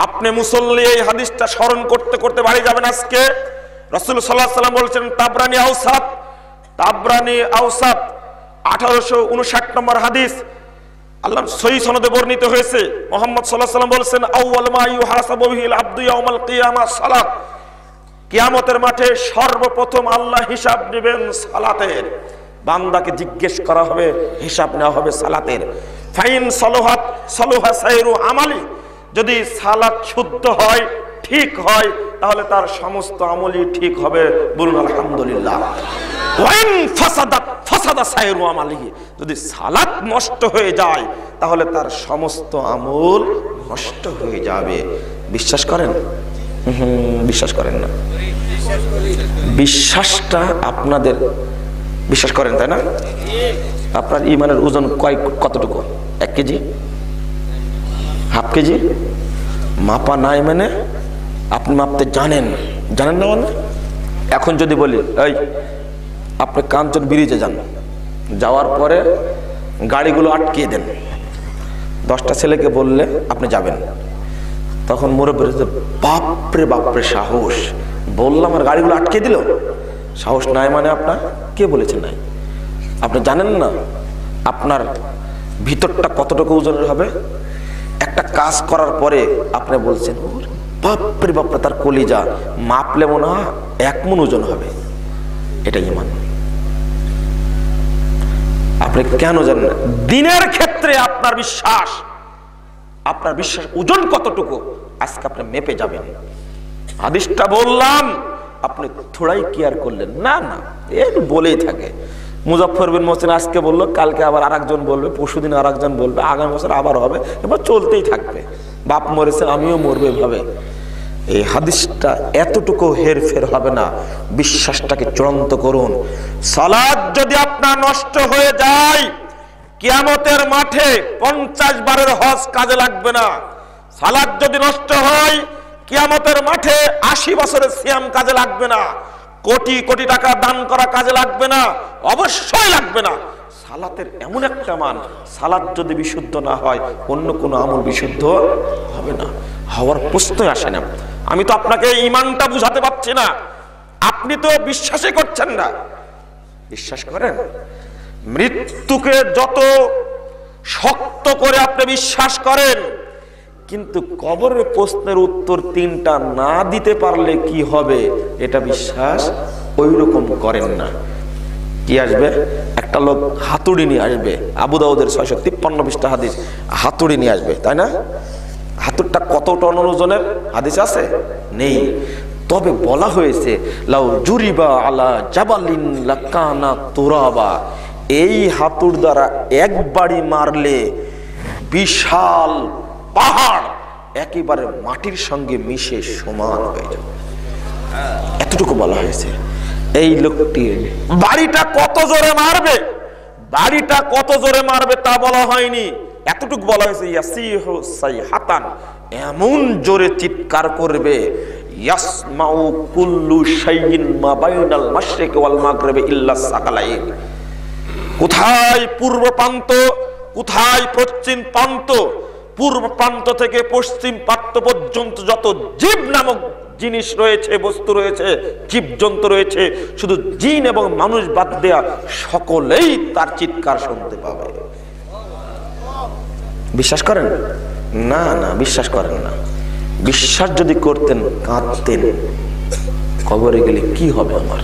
আপনি মুসল্লি এই হাদিসটা স্মরণ করতে করতে বাড়ি যাবেন আজকে। রাসূল সাল্লাল্লাহু আলাইহি সাল্লাম বলেছেন, তাবরানী আওসাত 1859 নম্বর হাদিস, আল্লাহ সহিহ সনদে বর্ণিত হয়েছে। মুহাম্মদ সাল্লাল্লাহু আলাইহি সাল্লাম বলেছেন, আউয়াল মা ইউহাসাবু বিহিল আবদু ইয়াউমাল কিয়ামাহ সালাত। কিয়ামতের মাঠে সর্বপ্রথম আল্লাহ হিসাব নেবেন সালাতের। বান্দাকে জিজ্ঞেস করা হবে, হিসাব নেওয়া হবে সালাতের। ফাইন সালাহাত সালাহা সাইরু আমালি, যদি সালাত শুদ্ধ হয়, ঠিক হয়, তাহলে তার সমস্ত আমলই ঠিক হবে, বলুন আলহামদুলিল্লাহ। ওয়াইন ফাসাদাত ফাসাদা সাইরু আমালিহি, যদি সালাত নষ্ট হয়ে যায় তাহলে তার সমস্ত আমল নষ্ট হয়ে যাবে। বিশ্বাস করেন? বিশ্বাস করেন না? বিশ্বাসটা আপনাদের বিশ্বাস করেন, তাই না? আপনার ইমানের ওজন কতটুকু? 1 কেজি, হাফ কেজি? মাপা নাই মানে আপনি মাপতে জানেন না মানে? এখন যদি বলি, এই আপনি কাঞ্চন ব্রিজে যান, যাওয়ার পরে গাড়িগুলো আটকিয়ে দেন, 10টা ছেলেকে বললে আপনি যাবেন, তখন মুরব্বী বাপরে সাহস, বললাম আর গাড়িগুলো আটকে দিল। সাহস নাই মানে আপনার কে বলেছে নাই? আপনি জানেন না আপনার ভিতরটা কতটুকু ওজনের হবে? একটা কাজ করার পরে আপনি বলছেন, বাপরে তার কলিজা মাপলে মনে হয় 1 মণ ওজন হবে। এটা ঈমান। আপনি কেন জানেন না? দিনের ক্ষেত্রে আপনার বিশ্বাস ওজন কতটুকু আজকে আপনি মেপে যাবেন। হাদিসটা বললাম, আপনি থোড়াই কেয়ার করলেন না, এই বলেই থাকে। মুজাফফর বিন মোহসিন আজকে বললো, কালকে আবার আরেকজন বলবে, পরশুদিন আরেকজন বলবে, আগামী বছর আবার হবে, এবার চলতেই থাকবে। বাপ মরেছে, আমিও মরবো এভাবে। এই হাদিসটা এতটুকু হেরফের হবে না। বিশ্বাসটাকে চূড়ান্ত করুন। সালাত যদি আপনার নষ্ট হয়ে যায়, কিয়ামতের মাঠে 50 বারের হজ কাজে লাগবে না। সালাত যদি নষ্ট হয়, কিয়ামতের মাঠে 80 বছরের সিয়াম কাজে লাগবে না। কোটি কোটি টাকা দান করা কাজে লাগবে না, অবশ্যই লাগবে না। সালাতের এমন একটা মান, সালাত যদি বিশুদ্ধ না হয়, অন্য কোনো আমল বিশুদ্ধ হবে না, হওয়ার প্রশ্নই আসে না। আমি তো আপনাকে ঈমানটা বুঝাতে পারছি না, আপনি তো বিশ্বাসই করছেন না। বিশ্বাস করেন? মৃত্যুকে যত শক্ত করে আপনি বিশ্বাস করেন, কিন্তু কবরের প্রশ্নের উত্তর 3টা না দিতে পারলে কি হবে, এটা বিশ্বাস ওই রকম করেন না। কি আসবে? একটা লোক হাতুড়ি নিয়ে আসবে, আবু দাউদের 653 পৃষ্ঠা হাদিস, হাতুড়ি নিয়ে আসবে, তাই না? হাতুড়টা কত টন ওজনের হাদিস আছে? নেই। তবে বলা হয়েছে, লাউ জুরিবা আলা জাবালিন লাকানা তুরাবা, এই হাতুড় দ্বারা একবারই মারলে বিশাল পাহাড় একেবারে মাটির সঙ্গে মিশে সমান হয়ে যাবে। এতটুকু বলা হয়েছে। এই লোকটি বাড়িটা কত জোরে মারবে তা বলা হয়নি, এতটুকু বলা হয়েছে, ইয়াসিহু সাইহাতান, এমন জোরে চিৎকার করবে, ইয়াসমাউ কুল্লু শাইইন মা বাইনাল মাশরিক ওয়াল মাগরিব ইল্লা সাকালাইন। কোথায় পূর্ব প্রান্ত, কোথায় পশ্চিম প্রান্ত, পূর্ব প্রান্ত থেকে পশ্চিম প্রান্ত পর্যন্ত যত জীব নামক জিনিস রয়েছে, বস্তু রয়েছে, জীবজন্তু রয়েছে, শুধু জিন এবং মানুষ বাদ দেয়া সকলেই তার চিৎকার শুনতে পাবে। বিশ্বাস করেন? না, বিশ্বাস করেন না। বিশ্বাস যদি করতেন কাঁদতেন, কবরে গেলে কি হবে আমার,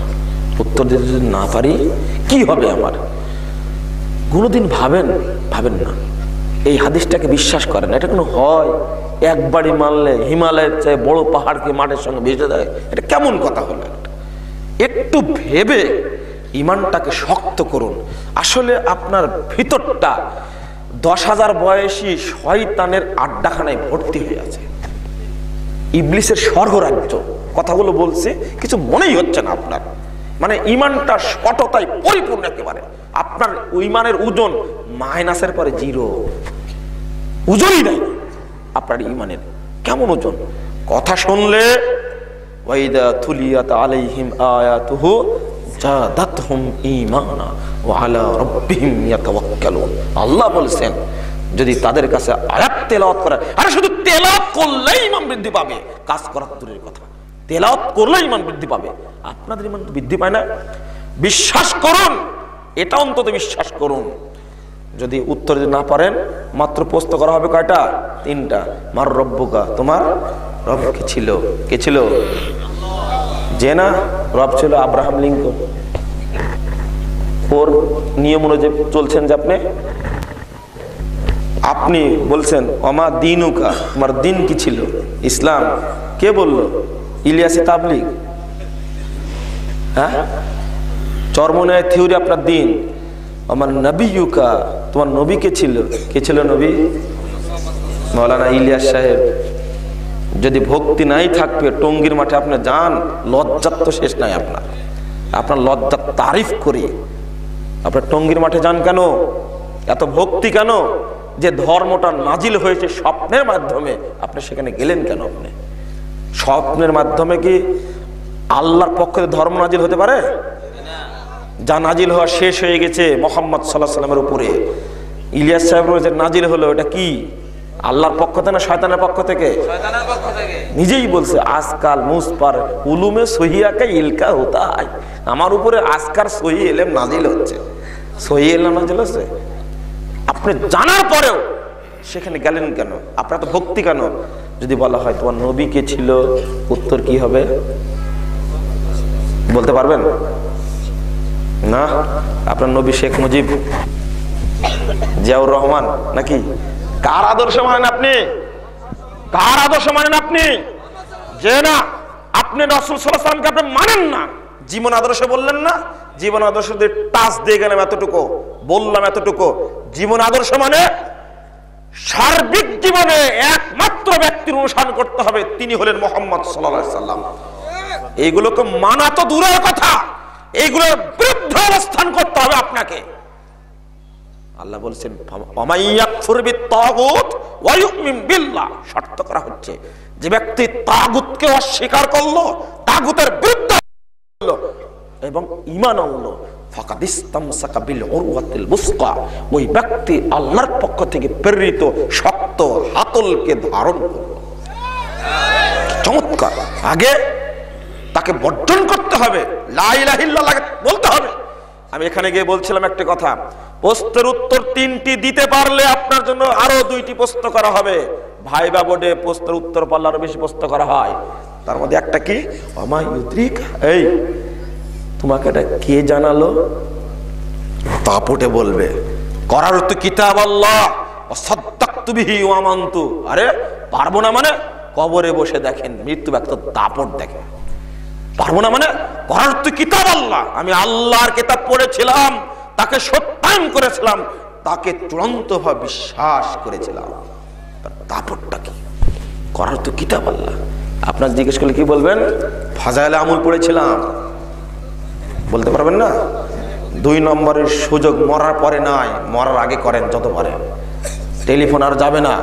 উত্তর দিতে যদি না পারি কি হবে আমার। কোনোদিন ভাবেন না, এই হাদিসটাকে বিশ্বাস করেন। এটা কোনো হয়? একবারই মানলে হিমালয়ের চেয়ে বড় পাহাড়কে মাটির সঙ্গে ভেসে দেয়, এটা কেমন কথা হলো? একটু ভেবে ইমানটাকে শক্ত করুন। আসলে আপনার ভিতরটা 10,000 বয়সী শয়তানের আড্ডাখানায় ভর্তি হয়ে আছে, ইবলিসের স্বর্গরাজ্য। কথাগুলো বলছি, কিছু মনেই হচ্ছে না আপনার, মানে ইমানটা সততায় পরিপূর্ণ একেবারে। আপনার ইমানের ওজন মাইনাসের পরে 0, ওজনই নাই আপনার ইমানের। কেমন ওজন? কথা শুনলে ওয়াইদা তুলিয়াত আলাইহিম আয়াতুহু জাদাতহুম ঈমানা ওয়া আলা রাব্বিহিম ইয়াতাওয়াক্কালুন। আল্লাহ বলেছেন যদি তাদের কাছে আয়াত তেলাওয়াত করে, আরে শুধু তেলাওয়াত করলেই ইমান বৃদ্ধি পাবে, কাজ করার দূরের কথা, তেলাওয়াত করলেই ইমান বৃদ্ধি পাবে। আপনাদের ইমান তো বৃদ্ধি পায় না। বিশ্বাস করুন, এটা অন্তত বিশ্বাস করুন। যদি উত্তর দিতে না পারেন, মাত্র প্রশ্ন করা হবে কয়টা? 3টা। মার রব্বুকা, তোমার রব কে ছিল? কে ছিল? যে না, রব ছিল আব্রাহাম লিঙ্কন। ওর নিয়ম অনুযায়ী চলছেন যে আপনি বলছেন অমা দিনুকা, তোমার দিন কি ছিল? ইসলাম। কে বলল? ইলিয়াসি তাবলিগ। হ্যাঁ, চরমনায় থিওরি আপনার দিন। আমার নবীকা, তোমার নবী কে ছিল? কে ছিল নবী? মাওলানা ইলিয়াস সাহেব। যদি ভক্তি নাই থাকবে, টঙ্গীর মাঠে আপনি যান, লজ্জার তো শেষ নাই আপনার লজ্জার তারিফ করি। আপনার টঙ্গীর মাঠে যান কেন? এত ভক্তি কেন? যে ধর্মটা নাজিল হয়েছে স্বপ্নের মাধ্যমে, আপনি সেখানে গেলেন কেন? আপনি স্বপ্নের মাধ্যমে কি আল্লাহর পক্ষে ধর্ম নাজিল হতে পারে? যা নাজিল হওয়া শেষ হয়ে গেছে মুহাম্মদ সাল্লাল্লাহু আলাইহি ওয়াসাল্লামের উপরে। ইলিয়াস সাহেবের যে নাজিল হলো, এটা কি আল্লাহর পক্ষ থেকে না শয়তানের পক্ষ থেকে? শয়তানের পক্ষ থেকে। নিজেই বলছে আজকাল মুসপার উলুমে সহিয়াকে ইলকা হতা হয়, আমার উপরে আজকার সহি এলেম নাজিল হচ্ছে। সহি এলেম নাজিল হচ্ছে, আপনি জানার পরেও সেখানে গেলেন কেন? আপনার তো ভক্তি কেন? যদি বলা হয় তোমার নবী কে ছিল, উত্তর কি হবে বলতে পারবেন? না, আপনার নবী শেখ মুজিব, জিয়াউর রহমান নাকি? কার আদর্শ মানেন আপনি? কার আদর্শ মানেন আপনি? যে না, আপনি রাসূল সাল্লাল্লাহু আলাইহি ওয়াসাল্লামকে আপনি মানেন না। জীবন আদর্শ বললেন না? জীবন আদর্শ দিয়ে টাচ দিয়ে গেলাম এতটুকু, বললাম এতটুকু। জীবন আদর্শ মানে সার্বিক জীবনে একমাত্র ব্যক্তির অনুসরণ করতে হবে, তিনি হলেন মুহাম্মদ সাল্লাল্লাহু আলাইহি ওয়াসাল্লাম। এইগুলোকে মানা তো দূরের কথা, এইগুলোর বিরুদ্ধে অবস্থান করতে হবে আপনাকে। আল্লাহ বলেছেন ওয়ামাইয়াকফুর বিত্তাগুত ওয়া ইউমিন বিল্লাহ, শর্ত করা হচ্ছে যে ব্যক্তি তাগুতকে অস্বীকার করলো, তাগুতের বিরুদ্ধে করলো এবং ঈমান আনলো, ফাকাদ ইসতামসাকা বিল উরওয়াতিল বুসকা, ওই ব্যক্তি আল্লাহর পক্ষ থেকে প্রেরিত শক্ত হাতলকে ধারণ করলো। চমৎকার। আগে তাকে বর্জন করতে হবে, লা ইলাহা ইল্লাল্লাহ বলতে হবে। আমি এখানে গিয়ে বলছিলাম একটা কথা, প্রশ্নের উত্তর 3টি দিতে পারলে আপনার জন্য আরো 2টি প্রশ্ন করা হবে। ভাইবা বোর্ডে প্রশ্নের উত্তর পারলে আরো বেশি প্রশ্ন করা হয়। তার মধ্যে একটা কি, ওমা ইউদ্রিক, এই তোমাকে এটা কে জানালো? তাপটে বলবে করার তো কিতাব আল্লাহ ওয়া সাদ্দাকতু বিহি ওয়া আমানতু। আরে পারবো না মানে? কবরে বসে দেখেন, মৃত্যু ব্যক্ত দাপট দেখেন। পারবো না মানে করার তো কিতাব আল্লাহ, আমি আল্লাহর কিতাব পড়েছিলাম, তাকে সত্যায়ন করেছিলাম, তাকে চূড়ান্ত ভাবে বিশ্বাস করেছিলাম। দাপটটা কি? করার তো কিতাব আল্লাহ। আপনার জিজ্ঞেস করলে কি বলবেন? ফাজাইলে আমল পড়েছিলাম, বলতে পারবেন না। 2 নম্বরের সুযোগ মরার পরে নাই, মরার আগে করেন যত পারেন। টেলিফোন আর যাবে না।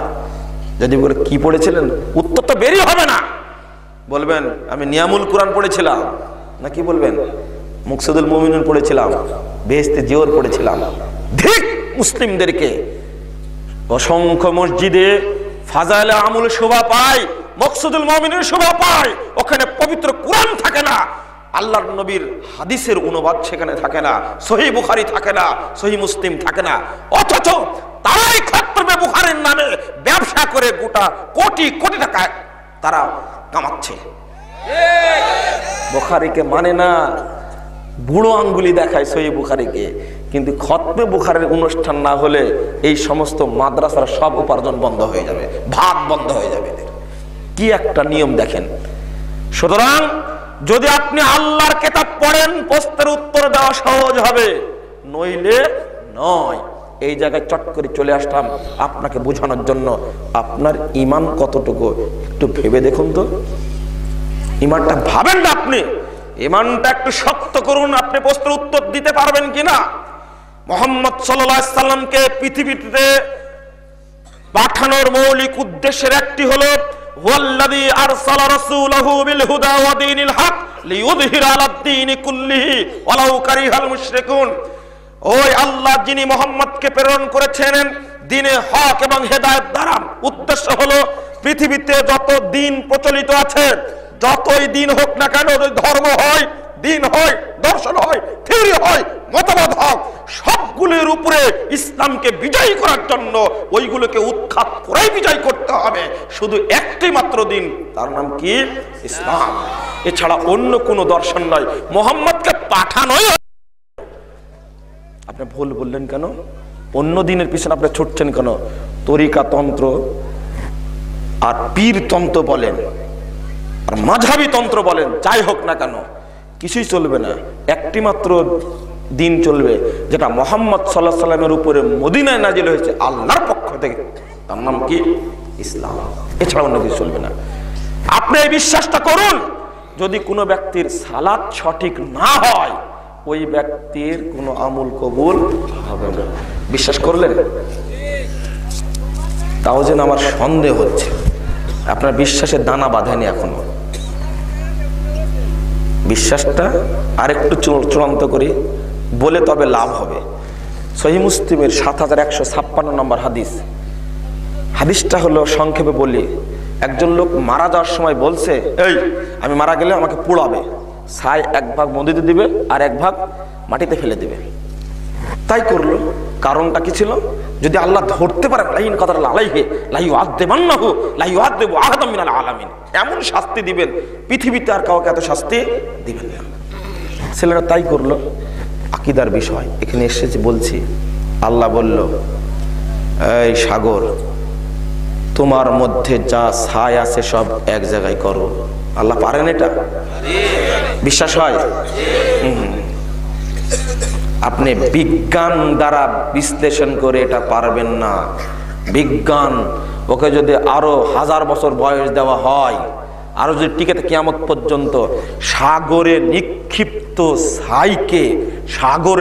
যদি বলে কি পড়েছিলেন, উত্তর তো বেরিয়ে হবে না। বলবেন আমি নিয়ামুল কুরআন পড়েছিলাম, না কি বলবেন মুকসিদুল মুমিনুন পড়েছিলাম, বেহেশতে জিওর পড়েছিলাম। ঠিক মুসলিমদেরকে অসংখ্য মসজিদে ফাজাইলে আমল শোভা পায়, মকসুদুল মুমিনুন শোভা পায়, ওখানে পবিত্র কুরআন থাকে না, আল্লাহর নবীর হাদিসের অনুবাদ সেখানে থাকে না, সহিহ বুখারী থাকে না, সহিহ মুসলিম থাকে না। অথচ তারাই খতমে বুখারীর নামে ব্যবসা করে গোটা কোটি কোটি টাকা তারা কামাচ্ছে। বুখারীকে মানে না, বুড়ো আঙ্গুলি দেখায় সহিহ বুখারীকে, কিন্তু খতমে বুখারীর অনুষ্ঠান না হলে এই সমস্ত মাদ্রাসার সব উপার্জন বন্ধ হয়ে যাবে, ভাত বন্ধ হয়ে যাবে। কি একটা নিয়ম দেখেন। সুতরাং যদি আপনি আল্লাহর কিতাব পড়েন প্রশ্নের উত্তর দেওয়া সহজ হবে, নইলে নয়। এই জায়গায় চট করে চলে আসলাম আপনাকে বোঝানোর জন্য। আপনার ঈমান কতটুকু একটু ভেবে দেখুন তো। ঈমানটা ভাবেন না, আপনি ঈমানটা একটু শক্ত করুন। আপনি প্রশ্নের উত্তর দিতে পারবেন কিনা? মুহাম্মদ সাল্লাল্লাহু আলাইহি সাল্লামকে পৃথিবীতে পাঠানোর মৌলিক উদ্দেশ্যের একটি হলো ওয়াল্লাযী আরসালা রাসূলাহু বিল হুদা ওয়া দীনিল হক লিইয়ুযহিরা আলাদ দীনি কুল্লিহি ওয়ালাউ কারিহাল মুশরিকুন। ওই আল্লাহ যিনি মুহাম্মদকে প্রেরণ করেছেন দ্বীনে হক এবং হেদায়েত দ্বারা, উদ্দেশ্য হলো পৃথিবীতে যত দিন প্রচলিত আছে, যতই দিন হোক না কেন, ধর্ম হয়, দিন হয়, দর্শন হয়, থিওরি হয়, মতবাদ হোক, সবগুলোর উপরে ইসলামকে বিজয়ী করার জন্য ওইগুলোকে উৎখাত করেই বিজয় করতে হবে। শুধু একটি মাত্র দিন, তার নাম কি? ইসলাম। এছাড়া অন্য কোনো দর্শন নয়। মুহাম্মদকে পাঠানোই। আপনি ভুল বললেন কেন? অন্য দিনের পিছনে আপনি ছুটছেন কেন? তরিকা তন্ত্র আর পীর তন্ত্র বলেন আর মাঝহাবি তন্ত্র বলেন, যাই হোক না কেন, কিছুই চলবে না। একটি মাত্র দিন চলবে, যেটা মুহাম্মদ সাল্লাল্লাহু আলাইহি সাল্লামের উপরে মদিনায় নাজিল হয়েছে আল্লাহর পক্ষ থেকে, তার নাম কি? ইসলাম। এছাড়া অন্য কিছু চলবে না। আপনি এই বিশ্বাসটা করুন, যদি কোনো ব্যক্তির সালাত সঠিক না হয় ওই ব্যক্তির কোনো আমল কবুল হবে না। বিশ্বাস করলেন? তাও যেন আমার সন্দেহ হচ্ছে আপনার বিশ্বাসের দানা বাঁধেনি এখনো। বিশ্বাসটা আরেকটু চূড়ান্ত করি বলে তবে লাভ হবে। সহিহ মুসলিমের ৭১৫৬ নম্বর হাদিস। হাদিসটা হলো, সংক্ষেপে বলি, একজন লোক মারা যাওয়ার সময় বলছে, এই আমি মারা গেলে আমাকে পোড়াবে, ছাই এক ভাগ নদীতে দিবে আর এক ভাগ মাটিতে ফেলে দিবে। তাই করলো। কারণটা কি ছিল? যদি আল্লাহ ধরতে পারে এমন শাস্তি দিবেন, পৃথিবীতে আর কাউকে এত শাস্তি দিবেন না। ছেলেরা তাই করলো। আকীদার বিষয় এখানে এসেছে বলছি। আল্লাহ বলল, এই সাগর, তোমার মধ্যে যা ছাই আছে সব এক জায়গায় করো। আল্লাহ পারেন এটা? বিশ্বাস হয়? আপনি বিজ্ঞান দ্বারা বিশ্লেষণ করে এটা পারবেন না। বিজ্ঞান, ওকে যদি আরো 1000 বছর বয়স দেওয়া হয়, আরো যদি টিকে থাকে কিয়ামত পর্যন্ত, সাগরে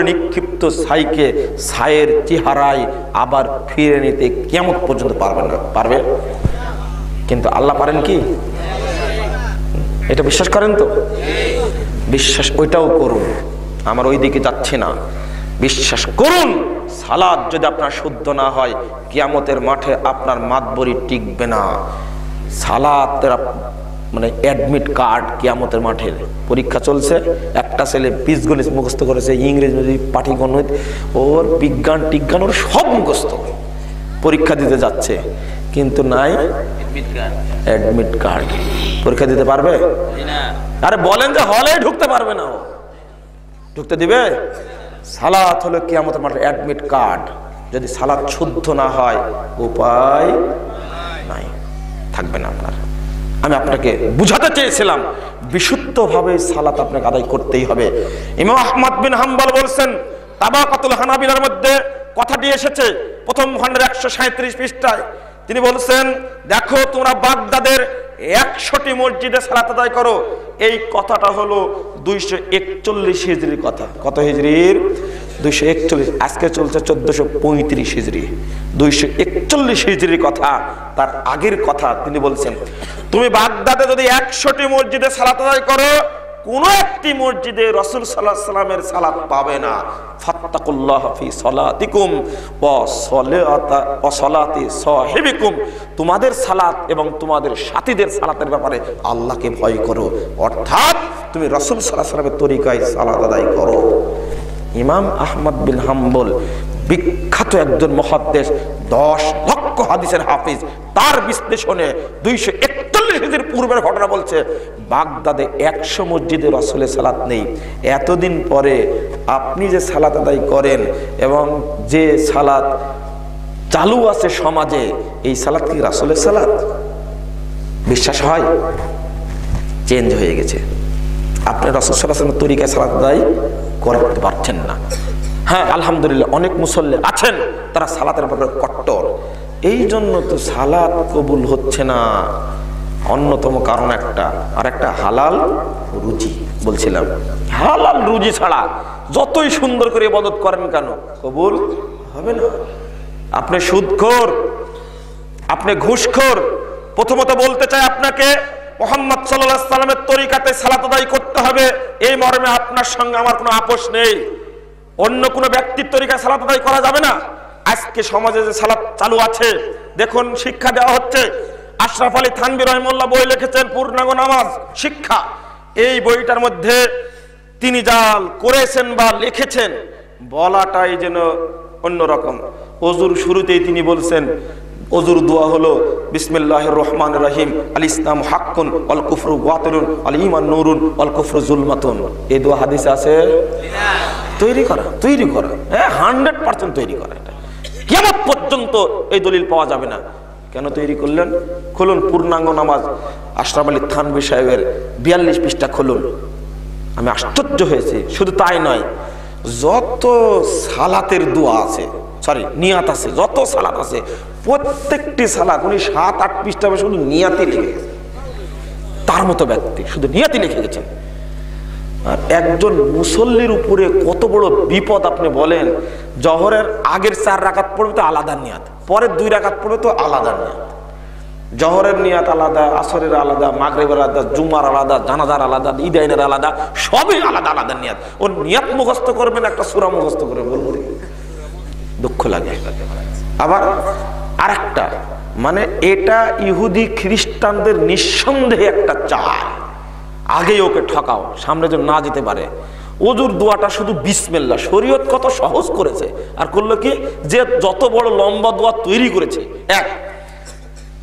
নিক্ষিপ্ত ছাইকে ছাইয়ের চেহারায় আবার ফিরে নিতে কিয়ামত পর্যন্ত পারবে না। পারবে? কিন্তু আল্লাহ পারেন কি? এটা বিশ্বাস করেন তো? বিশ্বাস ওইটাও করুন, আমার ওই দিকে যাচ্ছে না। বিশ্বাস করুন, সালাত যদি আপনার শুদ্ধ না হয় কিয়ামতের মাঠে আপনার মাতবরি টিকবে না। সালাতের মানে অ্যাডমিট কার্ড কিয়ামতের মাঠে পরীক্ষা চলছে। একটা ছেলে 20 গণিত মুখস্থ করেছে, ইংরেজি পাটিগণিত, ওর বিজ্ঞান টিজ্ঞান ওর সব মুখস্থ, পরীক্ষা দিতে যাচ্ছে, কিন্তু নাই অ্যাডমিট কার্ড। পরীক্ষা দিতে পারবে? আরে বলেন যে হলে ঢুকতে পারবে না, ও ঢুকতে দিবে? সালাত হলো কিয়ামতের মাঠে অ্যাডমিট কার্ড। যদি সালাত শুদ্ধ না হয় উপায় নাই, থাকবে না আপনার। আমি আপনাকে বুঝাতে চেয়েছিলাম বিশুদ্ধভাবে সালাত আপনাকে আদায় করতেই হবে। ইমাম আহমদ বিন হাম্বল বলছেন, তাবাকাতুল হানাবিলার মধ্যে কথাটি এসেছে প্রথম খণ্ডের 137 পৃষ্ঠায়। তিনি বলছেন, দেখো তোমরা বাগদাদের 100টি মসজিদে সালাত আদায় করো। এই কথাটা হলো 241 হিজরির কথা। কত হিজরির? 241। আজকে চলছে 1435 হিজরি। 241 হিজরির কথা, তার আগের কথা তিনি বলছেন, তুমি বাগদাদে যদি 100টি মসজিদে সালাত আদায় করো, কোন একটি মসজিদে রাসূল সাল্লাল্লাহু আলাইহি সাল্লামের সালাত পাবে না। ফাত্তাকুল্লাহ ফি সালাতিকুম ওয়া সালাতি সাহিবিকুম, তোমাদের সালাত এবং তোমাদের সাথীদের সালাতের ব্যাপারে আল্লাহকে ভয় করো, অর্থাৎ তুমি রাসূল সাল্লাল্লাহু আলাইহি সাল্লামের তরিকায় সালাত আদায় করো। ইমাম আহমদ বিন হাম্বল বিখ্যাত একজন মুহাদ্দিস, 10 লক্ষ হাদিসের হাফিজ, তার বিশ্লেষণে 241 হিজরির পূর্বের ঘটনা বলছে, বাগদাদে 100 মসজিদে রাসূলের সালাত নেই। এতদিন পরে আপনি যে সালাত আদায় করেন এবং যে সালাত চালু আছে সমাজে, এই সালাত কি রাসূলের সালাত? বিশ্বাস হয়? চেঞ্জ হয়ে গেছে। আপনি রাসূল সাল্লাল্লাহু আলাইহি ওয়াসাল্লামের তরিকায় সালাত আদায় করতে পারছেন না। হ্যাঁ, আলহামদুলিল্লাহ অনেক মুসল্লি আছেন তারা সালাতের ব্যাপারে কট্টর। এই জন্য তো সালাত কবুল হচ্ছে না, অন্যতম কারণ একটা। আর একটা হালাল রুজি বলছিলাম, হালাল রুজি ছাড়া যতই সুন্দর করে ইবাদত করেন কেন কবুল হবে না। আপনি সুদখোর, আপনি ঘুষখোর। প্রথমত বলতে চাই আপনাকে, মুহাম্মদ সাল্লাল্লাহু আলাইহি ওয়াসাল্লামের তরিকাতে সালাত আদায় করতে হবে, এই মর্মে আপনার সঙ্গে আমার কোনো আপোষ নেই। অন্য কোনো ব্যক্তির তরিকায় সালাত আদায় করা যাবে না। আজকে সমাজে যে সালাত চালু আছে দেখুন, শিক্ষা দেওয়া হচ্ছে। আশরাফ আলী থানভী রাহিমাহুল্লাহ বই লিখেছেন পূর্ণাঙ্গ নামাজ শিক্ষা। এই বইটার মধ্যে তিনি যা করেছেন বা লিখেছেন বলাটাই যেন অন্যরকম। ওযুর শুরুতেই তিনি বলছেন, ওযুর দোয়া হলো বিসমিল্লাহির রহমানির রহিম, আল ইসলাম হাক্কুন ওয়াল কুফরু বাতিলুন আল ঈমান নূরুন ওয়াল কুফরু যুলমাতুন। এই দোয়া হাদিসে আছে? তৈরি করা, হ্যাঁ 100% তৈরি করা। এটা কিয়ামত পর্যন্ত এই দলিল পাওয়া যাবে না। কেন তৈরি করলেন? খুলুন পূর্ণাঙ্গ নামাজ, আশরাফ আলী থানভী সাহেবের 42 পৃষ্ঠা খুলুন। আমি আশ্চর্য হয়েছি। শুধু তাই নয়, যত সালাতের দোয়া আছে, নিয়াত আছে, যত সালাত আছে প্রত্যেকটি সালাত উনি 7-8 পৃষ্ঠা শুধু নিয়াতি লিখে গেছেন। তার মতো ব্যক্তি শুধু নিয়াতি লিখে গেছেন। আর একজন মুসল্লির উপরে কত বড় বিপদ আপনি বলেন। জহরের আগের 4 রাকাত পড়বে তো আলাদা নিয়াত, পরের 2 রাকাত পড়বে তো আলাদা নিয়াত। জহরের নিয়াত আলাদা, আসরের আলাদা, মাগরিবের আলাদা, জুমার আলাদা, জানাজার আলাদা, ঈদাইনের আলাদা, সবই আলাদা আলাদা নিয়াত। ওর নিয়াত মুখস্থ করবেন, একটা সূরা মুখস্থ করবেন, বলবো দুঃখ লাগে। আবার আরেকটা, মানে এটা ইহুদি খ্রিস্টানদের নিঃসন্দেহে একটা চাল। আগেই ওকে ঠকাও, সামনে যেন না যেতে পারে। ওযুর দোয়াটা শুধু বিসমিল্লাহ, শরীয়ত কত সহজ করেছে। আর করলো কি, যে যত বড় লম্বা দোয়া তৈরি করেছে। এক,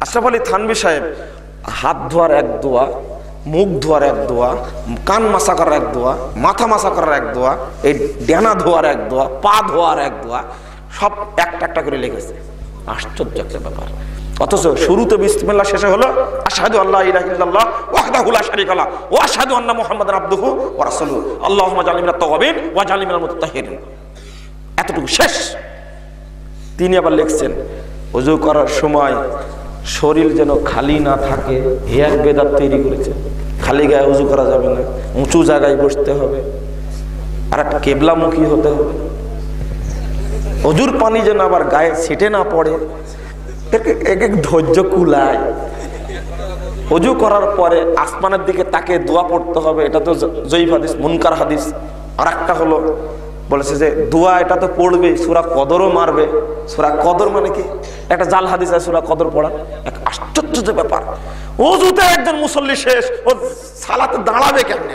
আশরাফ আলী থানভী সাহেব হাত ধোয়ার এক দোয়া, মুখ ধোয়ার এক দোয়া, কান মাসা করার এক দোয়া, মাথা মাসা করার এক দোয়া, এই ডানা ধোয়ার এক দোয়া, পা ধোয়ার এক দোয়া, সব একটা একটা করে লিখেছে। আশ্চর্য একটা ব্যাপার। অথচ শুরুতে বিসমিল্লাহ, শেষে হলো আশহাদু আল্লা ইলাহা ইল্লাল্লাহ ওয়াহদাহু লা শারীকা লাহু ওয়া আশহাদু আন্না মুহাম্মাদান আবদুহু ওয়া রাসূলুহু আল্লাহুম্মা জাআলনি মিনাত তাওয়াবিন ওয়া জাআলনি মিনাল মুতাতাহহিরিন। এতটুকু শেষ। তিনি আবার লিখছেন, ওযু করার সময় শরীর যেন খালি না থাকে, এক বেদাত তৈরি করেছে। খালি গায়ে ওযু করা যাবে না, উঁচু জায়গায় বসতে হবে, আর একটা কিবলামুখী হতে হবে। ওযুর পানি যেন আবার গায়ে ছিটে না পড়ে। এক এক ধৈর্য কুলায়। ওযু করার পরে আসমানের দিকে তাকে দোয়া পড়তে হবে, এটা তো জয়ীফ হাদিস, মুনকার হাদিস। আর একটা হলো বলেছে যে দোয়া এটা তো পড়বে, সূরা কদরও মারবে। সূরা কদর মানে কি? একটা জাল হাদিস আছে সূরা কদর পড়া। এক আশ্চর্য ব্যাপার। ওযুতে একজন মুসল্লি শেষ, ও সালাতে দাঁড়াবে কেমনে?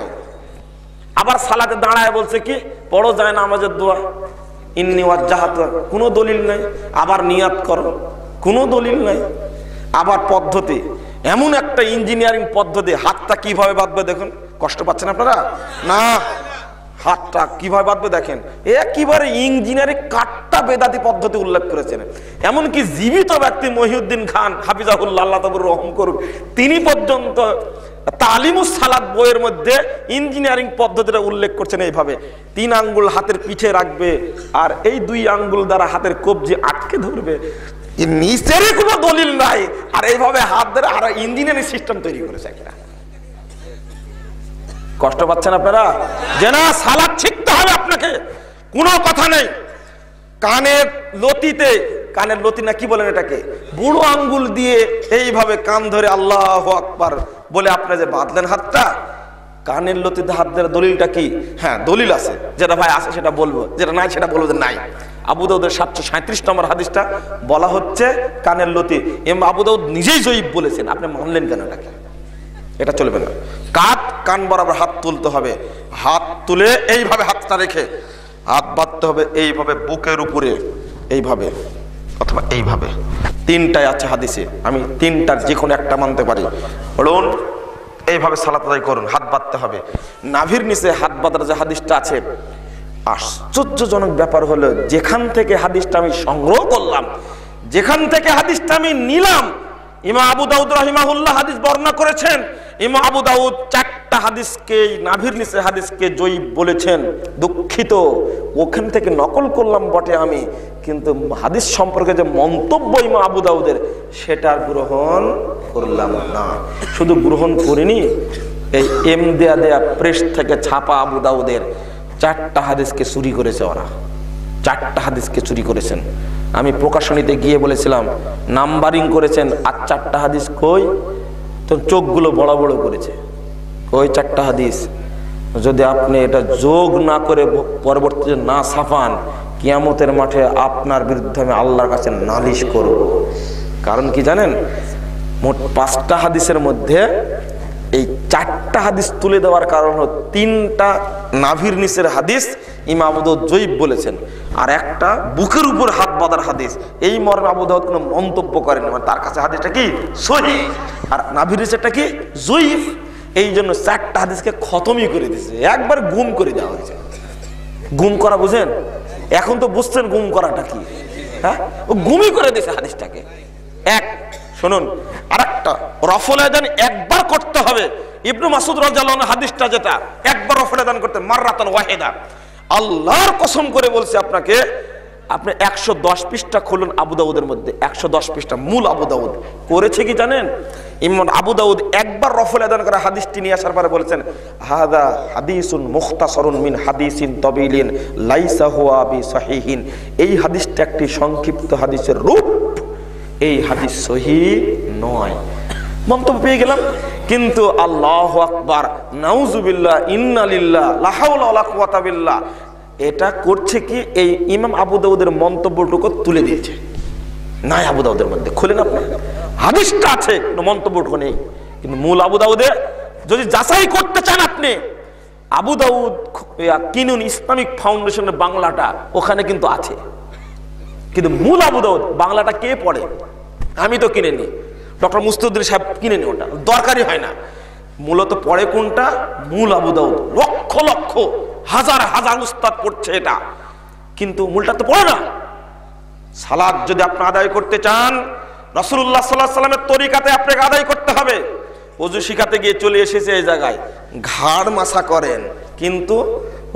আবার সালাতে দাঁড়ায় বলছে কি, পড়ো যায় নামাজের দোয়া, ইন্নী ওয়াজ্জাহাতু, কোনো দলিল নাই। আবার নিয়াত করো, কোনো দলিল নাই। আবার পদ্ধতি, এমন একটা ইঞ্জিনিয়ারিং পদ্ধতি, হাতটা কিভাবে বাঁধবে দেখুন। কষ্ট পাচ্ছেন আপনারা? না, হাতটা কিভাবে বাঁধবে দেখেন। একেবারে ইঞ্জিনিয়ারিং কাট্টা বেদাতি পদ্ধতি উল্লেখ করেছেন। এমনকি জীবিত ব্যক্তি মহিউদ্দিন খান হাফিজাহুল্লাহ, আল্লাহ তাআলা রহম করুন, তিনি পর্যন্ত তালিমুস সালাত বইয়ের মধ্যে ইঞ্জিনিয়ারিং পদ্ধতিটা উল্লেখ করছেন এইভাবে। 3 আঙ্গুল হাতের পিঠে রাখবে, আর এই 2 আঙ্গুল দ্বারা হাতের কবজি আটকে ধরবে। নিচেরই কোনো দলিল নাই, আর এইভাবে হাত ধরে আর ইঞ্জিনিয়ারিং সিস্টেম তৈরি করেছে একটা। কষ্ট পাচ্ছেন আপনারা? যে না, সালাত শিখতে হবে আপনাকে, কোনো কথা নেই। কানের লতিতে, কানের লতি না কি বলেন এটাকে, বুড়ো আঙ্গুল দিয়ে এইভাবে কান ধরে আল্লাহু আকবার বলে আপনি যে বাঁধলেন হাতটা, কানের লতিতে হাত ধরে দলিলটা কি? হ্যাঁ দলিল আছে, যেটা ভাই আছে সেটা বলবো, যেটা নাই সেটা বলবো যে নাই। আবু দাউদের 737 নম্বর হাদিসটা বলা হচ্ছে কানের লতি। আবু দাউদ নিজেই জয়ীফ বলেছেন, আপনি মানলেন কেন এটাকে? এটা চলবে না। কান বরাবর হাত তুলতে হবে, হাত তুলে এইভাবে হাতটা রেখে হাত বাঁধতে হবে এইভাবে বুকের উপরে, এইভাবে অথবা এইভাবে। তিনটাই আছে হাদিসে, আমি তিনটার যে কোনো একটা মানতে পারি। বলুন, এইভাবে সালাত আদায় করুন, হাত বাঁধতে হবে। নাভির নিচে হাত বাঁধার যে হাদিসটা আছে, আশ্চর্যজনক ব্যাপার হলো যেখান থেকে হাদিসটা আমি সংগ্রহ করলাম, যেখান থেকে হাদিসটা আমি নিলাম, ইমাম আবু দাউদ রাহিমাহুল্লাহ হাদিস বর্ণনা করেছেন। ইমাম আবু দাউদ 4টা হাদিসকে, নাভির নিচে হাদিসকে জয়ীফ বলেছেন। দুঃখিত, ওখান থেকে নকল করলাম বটে আমি, কিন্তু হাদিস সম্পর্কে যে মন্তব্য ইমাম আবু দাউদের সেটা গ্রহণ করলাম না। শুধু গ্রহণ করিনি, এই দেয়া প্রেস থেকে ছাপা আবু দাউদের 4টা হাদিসকে চুরি করেছে ওরা, 4টা হাদিসকে চুরি করেছেন। আমি প্রকাশনীতে গিয়ে বলেছিলাম নাম্বারিং করেছেন, আর 4টা হাদিস কই? তো চোখগুলো বড় বড় করেছে, ওই 4টা হাদিস যদি আপনি এটা যোগ না করে পরবর্তীতে না ছাপান, কিয়ামতের মাঠে আপনার বিরুদ্ধে আমি আল্লাহর কাছে নালিশ করব। কারণ কি জানেন, মোট 5টা হাদিসের মধ্যে এই 4টা হাদিস তুলে দেওয়ার কারণ হলো 3টা নাভির নিচের হাদিস ইমাম আবু দাউদ জয়ীফ বলেছেন, আর একটা বুকের উপর হাত বাঁধার হাদিস। এই মর্মে আবু দাউদ কোনো মন্তব্য করেন, মানে তার কাছে হাদিসটা কি সহিহ আর নাভির নিচেরটা কি জয়ীফ। এই জন্য 4টা হাদিসকে খতমই করে দিয়েছে, একবার গুম করে দেওয়া হয়েছে। গুম করা বুঝেন? এখন তো বুঝছেন গুম করাটা কি, হ্যাঁ? ও গুমই করে দিয়েছে হাদিসটাকে। এক শুনুন, আরেকটা রফল আযান একবার করতে হবে। ইবনে মাসউদ রাদিয়াল্লাহু আনহু হাদিসটা যেটা, একবার রফল আযান করতে মাররাতান ওয়াহিদা। আল্লাহর কসম করে বলছি আপনাকে, আপনি 110 পৃষ্ঠা খুলুন আবু দাউদের মধ্যে, 110 পৃষ্ঠা মূল আবু দাউদ করেছে কি জানেন? ইমাম আবু দাউদ একবার রফল আযান করা হাদিসটি নিয়ে আসার পরে বলেছেন, হাদা হাদিসুন মুখতাসারুন মিন হাদিসিন তাবিলিন লাইসা হুয়া বিসহিহিন। এই হাদিসটা একটি সংক্ষিপ্ত হাদিসের রূপ, এই হাদিস সহিহ নয়। মন্তব্য পেয়ে গেলাম। কিন্তু আল্লাহু আকবার, নাউজুবিল্লাহ, ইন্না লিল্লাহ, লা হাওলা ওয়ালা কুওয়াতা বিল্লাহ, এটা করছে কি, এই ইমাম আবু দাউদের মন্তব্যটুকু তুলে দিয়েছে। নাই আবু দাউদের মধ্যে, খুলেন আপনি, হাদিসটা আছে কিন্তু মন্তব্যটুকু নেই। কিন্তু মূল আবু দাউদে যদি যাচাই করতে চান আপনি, আবু দাউদ কিনুন ইসলামিক ফাউন্ডেশনের বাংলাটা, ওখানে কিন্তু আছে। কিন্তু মূল আবু দাউদ বাংলাটা কে পড়ে? আমি তো কিনে নি, ডক্টর মুস্তাফিজুর সাহেব কিনে নি, ওটা দরকারই হয় না। মূলত পড়ে কোনটা? মূল আবু দাউদ। লক্ষ লক্ষ হাজার হাজার উস্তাদ পড়ছে এটা, কিন্তু মূলটা তো পড়ে না। সালাত যদি আপনি আদায় করতে চান, রাসূলুল্লাহ সাল্লাল্লাহু আলাইহি ওয়াসাল্লামের তরিকাতে আপনাকে আদায় করতে হবে। ওযু শিখাতে গিয়ে চলে এসেছে এই জায়গায় ঘাড় মাসা করেন, কিন্তু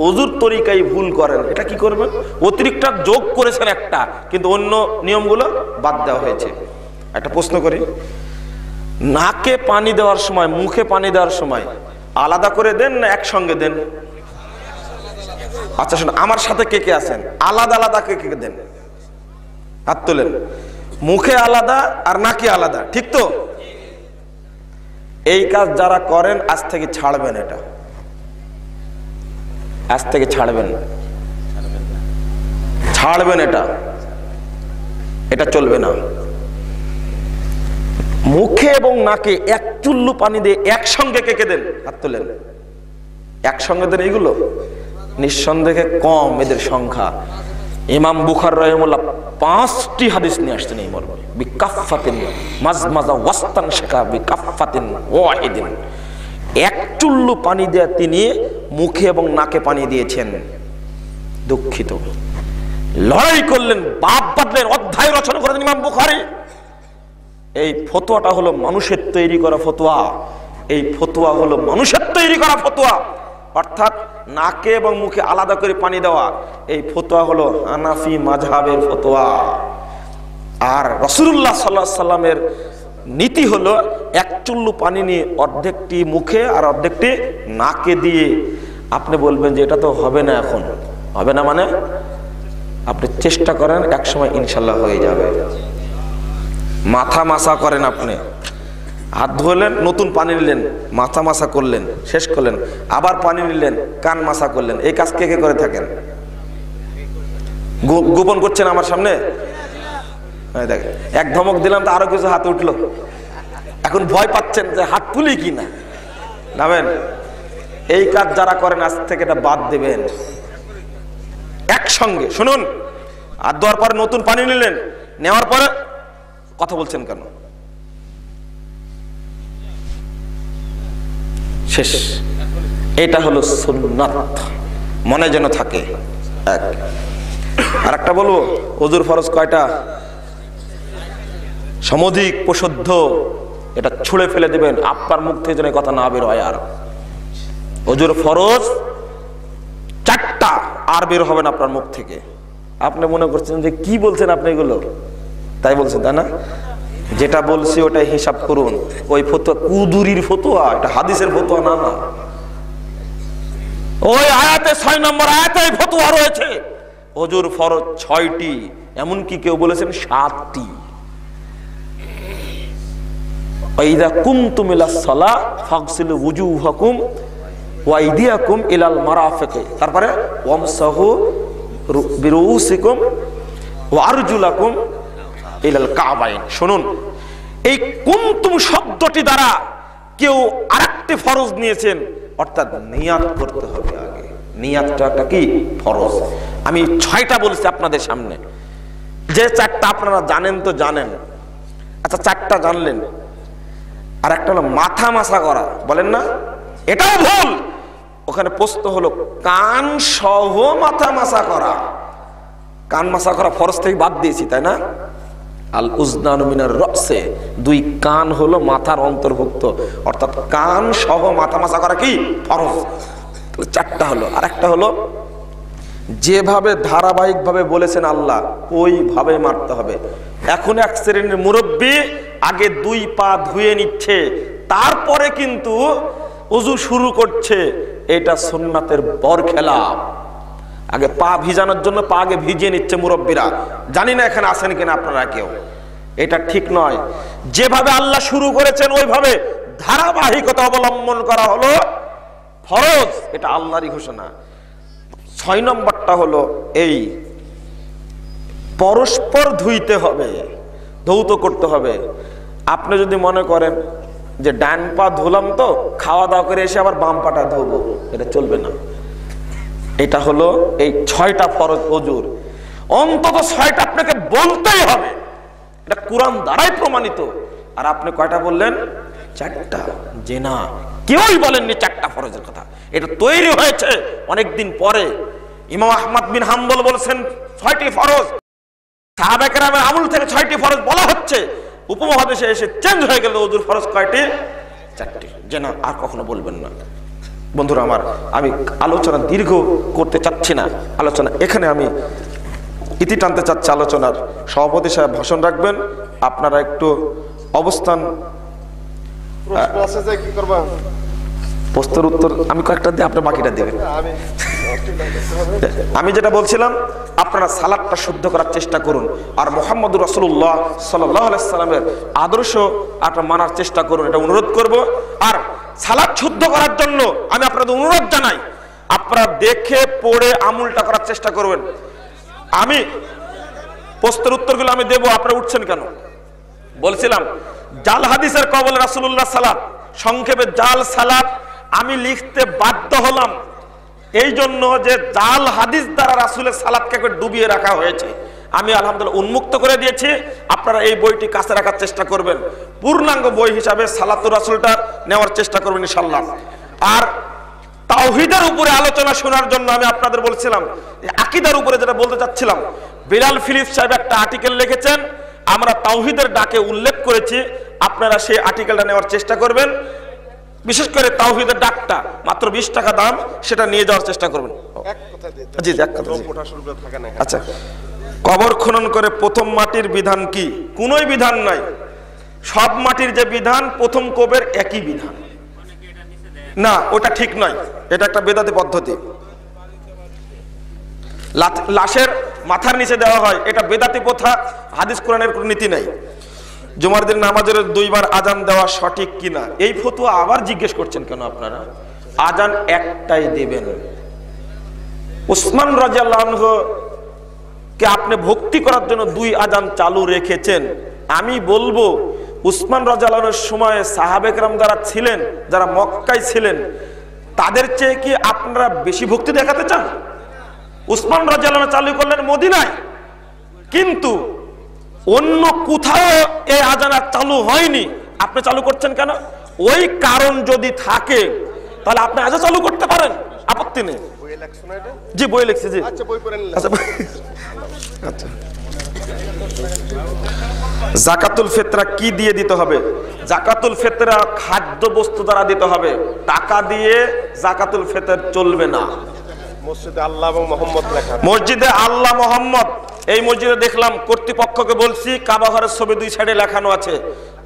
ওযুর তরিকায় ভুল করেন। এটা কি করবেন? অতিরিক্ত যোগ করেছেন একটা, কিন্তু অন্য নিয়মগুলো বাদ দেওয়া হয়েছে। একটা প্রশ্ন করি, নাকে পানি দেওয়ার সময়, মুখে পানি দেওয়ার সময় আলাদা করে দেন না একসঙ্গে দেন? আচ্ছা শুনুন, আমার সাথে কে কে আছেন, আলাদা আলাদা কে কে দেন? হাত তোলেন। মুখে আলাদা আর নাকে আলাদা, ঠিক তো? এই কাজ যারা করেন আজ থেকে ছাড়বেন, এটা আজ থেকে ছাড়বেন, ছাড়বেন, এটা চলবে না। মুখে এবং নাকে এক চুল্লু পানি দিয়ে একসঙ্গে কে কে দেন? হাত তোলেন। একসঙ্গে দেন এইগুলো? নিঃসন্দেহে কম এদের সংখ্যা। ইমাম বুখারী রাহিমাহুল্লাহ 5টি হাদিস নিয়ে আসছেন এই মর্মে, বিকাফফাতিন মাজমাজা ওয়াস্তানশাকা বিকাফফাতিন ওয়াহিদিন। এক চুল্লু পানি দিয়ে তিনি মুখে এবং নাকে পানি দিয়েছেন। দুঃখিত, লড়াই করলেন, বাপ বাঁধলেন, অধ্যায় রচনা করেছেন ইমাম বুখারী। এই ফতোয়াটা হলো মানুষের তৈরি করা ফতোয়া, এই ফতোয়া হলো মানুষের তৈরি করা ফতোয়া। অর্থাৎ নাকে এবং মুখে আলাদা করে পানি দেওয়া, এই ফতোয়া হলো হানাফি মাযহাবের ফতোয়া। আর রাসূলুল্লাহ সাল্লাল্লাহু আলাইহি সাল্লামের নীতি হলো এক চুল্লু পানি নিয়ে অর্ধেকটি মুখে আর অর্ধেকটি নাকে দিয়ে। আপনি বলবেন যে এটা তো হবে না, এখন হবে না মানে আপনি চেষ্টা করেন, এক সময় ইনশাল্লাহ হয়ে যাবে। মাথা মাসা করেন, আপনি হাত ধুলেন, নতুন পানি নিলেন, মাথা মাসা করলেন, শেষ করলেন, আবার পানি নিলেন, কান মাসা করলেন। এই কাজ কে কে করে থাকেন? গোপন করছেন আমার সামনে? দেখেন, এক ধমক দিলাম তো আরো কিছু হাত উঠলো। এখন ভয় পাচ্ছেন যে হাত তুলি কিনা, নামেন। এই কাজ যারা করেন আজ থেকে এটা বাদ দেবেন। একসঙ্গে শুনুন, আর দেওয়ার পরে নতুন পানি নিলেন, নেওয়ার পরে কথা বলছেন কেন? শেষ। এটা হলো সুন্নাত, মনে যেন থাকে। এক। আর একটা বলবো, ওযুর ফরজ কয়টা? সমধিক প্রশুদ্ধ, এটা ছুঁড়ে ফেলে দিবেন, আপনার মুখ থেকে যেন কথা না বের হয়। আর ওযুর ফরজ 4টা, আর বের হবে না আপনার মুখ থেকে। আপনি মনে করছেন যে কি বলছেন আপনি এগুলো, তাই বলছেন, তাই না? যেটা বলছি ওটাই হিসাব করুন। ওই ফতোয়া কুদুরির ফতোয়া, এটা হাদিসের ফতোয়া না। না, ওই আয়াতে 6 নম্বর আয়াতে ফতোয়া রয়েছে ওযুর ফরজ 6টি, এমনকি কেউ বলেছেন 7টি। ওয়াইদা কুমতুম ইলাস সালাহ ফাগসিলু ওয়ুজুহাকুম ওয়া আইদিয়াকুম ইলাল মারাফিক, তারপরে ওয়ামসাহু বিরুউসিকুম ওয়া আরজুলাকুম ইলাল কাবাইন। শুনুন, এই কুমতুম শব্দটি দ্বারা কেউ আরেকটি ফরজ নিয়েছেন, অর্থাৎ নিয়াত করতে হবে আগে। নিয়াতটা একটা কি? ফরজ। আমি 6টা বলছি আপনাদের সামনে, যে 4টা আপনারা জানেন তো জানেন। আচ্ছা, 4টা জানলেন, আর একটা হলো মাথা মাসা করা, বলেন না? এটাও ভুল। ওখানে প্রশ্ন হলো কান সহ মাথা মাসা করা। কান মাসা করা ফরজ থেকে বাদ দিয়েছি, তাই না? আল উজনানু মিনার রাসে, 2 কান হলো মাথার অন্তর্ভুক্ত, অর্থাৎ কান সহ মাথা মাসা করা কি? ফরজ। তো 4টা হলো। আর একটা হলো যেভাবে ধারাবাহিকভাবে বলেছেন আল্লাহ ওইভাবে মারতে হবে। এখন এক শ্রেণীর মুরব্বী আগে 2 পা ধুয়ে নিচ্ছে, তারপরে কিন্তু ওযু শুরু করছে। এটা সুন্নাতের বরখেলাপ। আগে পা ভিজানোর জন্য পা আগে ভিজিয়ে নিচ্ছে মুরব্বীরা। জানি না এখানে আছেন কিনা আপনারা কেউ। এটা ঠিক নয়। যেভাবে আল্লাহ শুরু করেছেন ওইভাবে ধারাবাহিকতা অবলম্বন করা হলো ফরজ, এটা আল্লাহরই ঘোষণা। 6 নম্বরটা হলো এই পরস্পর ধুইতে হবে, ধৌত করতে হবে। আপনি যদি মনে করেন যে ডান পা ধুলাম তো খাওয়া দাওয়া করে এসে আবার বাম পাটা ধোবো, এটা চলবে না। এটা হলো এই 6টা ফরজ ওযুর, অন্তত 6টা আপনাকে বলতেই হবে। এটা কুরআন দ্বারাই প্রমাণিত। আর আপনি কয়টা বললেন? 4টা। যে না, কেউই বলেননি 4টা ফরজের কথা। এটা তৈরি হয়েছে অনেকদিন পরে। ইমাম আহমদ বিন হাম্বল বলেছেন 6টি ফরজ। সাহাবায়ে কেরামের আমল থেকে 6টি ফরজ বলা হচ্ছে, উপমহাদেশে এসে চেঞ্জ হয়ে গেল। ওযুর ফরজ কয়টি? 4টি। যে না, আর কখনো বলবেন না। বন্ধুরা আমার, আমি আলোচনা দীর্ঘ করতে চাচ্ছি না। আলোচনা এখানে আমি ইতি টানতে চাচ্ছি আলোচনার। সভাপতি সাহেব ভাষণ রাখবেন, আপনারা একটু অবস্থান। প্রশ্নের উত্তর আমি কয়েকটা দিয়ে, আপনি বাকিটা দেবেন। আমি যেটা বলছিলাম, আপনারা সালাদটা শুদ্ধ করার চেষ্টা করুন, আর মুহাম্মদুর রাসূলুল্লাহ সাল্লাল্লাহু আলাইহি সাল্লামের আদর্শ আপনারা মানার চেষ্টা করুন, এটা অনুরোধ করব। আর সালাদ শুদ্ধ করার জন্য আমি আপনাদের অনুরোধ জানাই, আপনারা দেখে পড়ে আমলটা করার চেষ্টা করবেন। আমি প্রশ্নের উত্তরগুলো আমি দেব, আপনারা উঠছেন কেন? বলছিলাম জাল হাদিসের কবলে রাসূলুল্লাহ সালাত, সংক্ষেপে জাল সালাত আমি লিখতে বাধ্য হলাম এই জন্য যে জাল হাদিস দ্বারা রাসূলের সালাতকে ডুবিয়ে রাখা হয়েছে। আমি আলহামদুলিল্লাহ উন্মুক্ত করে দিয়েছি। আপনারা এই বইটি কাছে রাখার চেষ্টা করবেন, পূর্ণাঙ্গ বই হিসাবে সালাতুর রাসূলটা নেওয়ার চেষ্টা করবেন ইনশাআল্লাহ। আর তাওহীদের উপরে আলোচনা শোনার জন্য আমি আপনাদের বলছিলাম, আকীদার উপরে যেটা বলতে চাচ্ছিলাম, বিলাল ফিলিপস সাহেব একটা আর্টিকেল লিখেছেন, আমরা তাওহীদের ডাকে উল্লেখ করেছি। আপনারা সেই আর্টিকেলটা নেওয়ার চেষ্টা করবেন, বিশেষ করে তাওহীদের ডাকটা মাত্র 20 টাকা দাম, সেটা নিয়ে যাওয়ার চেষ্টা করবেন। জি এক কথা। আচ্ছা, কবর খনন করে প্রথম মাটির বিধান কি? কোনোই বিধান নাই। সব মাটির যে বিধান, প্রথম কবরের একই বিধান না, ওটা ঠিক নয়। এটা একটা বেদাতি পদ্ধতি। লাশের মাথার নিচে দেওয়া হয়, এটা বেদাতি প্রথা, হাদিস কোরআনের কোনো নীতি নাই। জুমার দিন নামাজের 2 বার আজান দেওয়া সঠিক কিনা, এই ফতোয়া আবার জিজ্ঞেস করছেন কেন আপনারা? আজান একটাই দিবেন। উসমান রাদিয়াল্লাহু আনহু কে আপনি ভক্তি করার জন্য 2 আজান চালু রেখেছেন। আমি বলবো উসমান রাদিয়াল্লাহু আনহুর সময়ে সাহাবে কেরাম যারা ছিলেন, যারা মক্কায় ছিলেন, তাদের চেয়ে কি আপনারা বেশি ভক্তি দেখাতে চান? উসমান রাদিয়াল্লাহু আনহু চালু করলেন মদিনায়, কিন্তু অন্য কোথাও এই আজান চালু হয়নি, আপনি চালু করছেন কেন? ওই কারণ যদি থাকে তাহলে আপনি আজান চালু করতে পারেন, আপত্তি নেই। জি বই লিখছি, জি আচ্ছা। জাকাতুল ফিতরা কি দিয়ে দিতে হবে? জাকাতুল ফিতরা খাদ্য বস্তু দ্বারা দিতে হবে, টাকা দিয়ে জাকাতুল ফিতর চলবে না। মসজিদে আল্লাহ এবং মুহাম্মদ লেখা, মসজিদে আল্লাহ মোহাম্মদ, এই মসজিদে দেখলাম কর্তৃপক্ষকে বলছি কাবা ঘরের ছবি 2 সাইডে লেখানো আছে।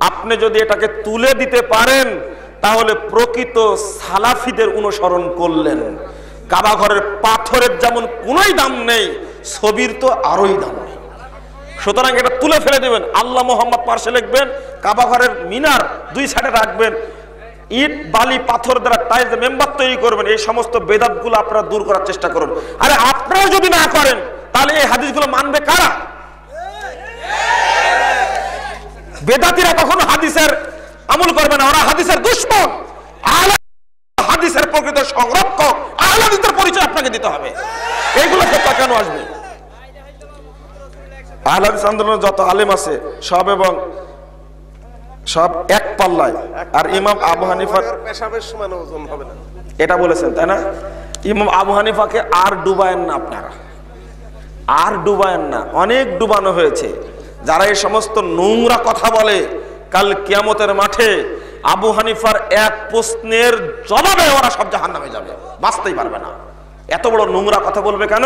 আপনি যদি এটাকে তুলে দিতে পারেন তাহলে প্রকৃত সালাফিদের অনুসরণ করলেন। কাবা ঘরের পাথরের যেমন কোনোই দাম নেই, ছবির তো আরোই দাম নেই। সুতরাং এটা তুলে ফেলে দেবেন, আল্লাহ মোহাম্মদ পাশে লিখবেন, কাবা ঘরের মিনার 2 সাইডে রাখবেন, ইট বালি পাথর দ্বারা টাইলস মেম্বার তৈরি করবেন। এই সমস্ত বেদাতগুলো আপনারা দূর করার চেষ্টা করুন। আরে আপনারা যদি না করেন তাহলে এই হাদিসগুলো মানবে কারা? বেদাতীরা কখনো হাদিসের আমল করবে না, ওরা হাদিসের দুশমন। আহলে হাদিসের প্রকৃত সংরক্ষক আহলে হাদিসের পরিচয় আপনাকে দিতে হবে। এইগুলো কথা কেন আসবে? আহলে হাদিস আন্দোলনের যত আলেম আছে সব এবং সব এক পাল্লায়। আর ইমাম আবু হানিফার পেশাবের সমান ওজন হবে না, এটা বলেছেন তাই না? ইমাম আবু হানিফাকে আর ডুবায়েন না, আপনারা আর ডুবায়েন না, অনেক ডুবানো হয়েছে। যারা এই সমস্ত নোংরা কথা বলে, কাল কিয়ামতের মাঠে আবু হানিফার এক প্রশ্নের জবাবে ওরা সব জাহান্নামে যাবে, বাঁচতেই পারবে না। এত বড় নোংরা কথা বলবে কেন?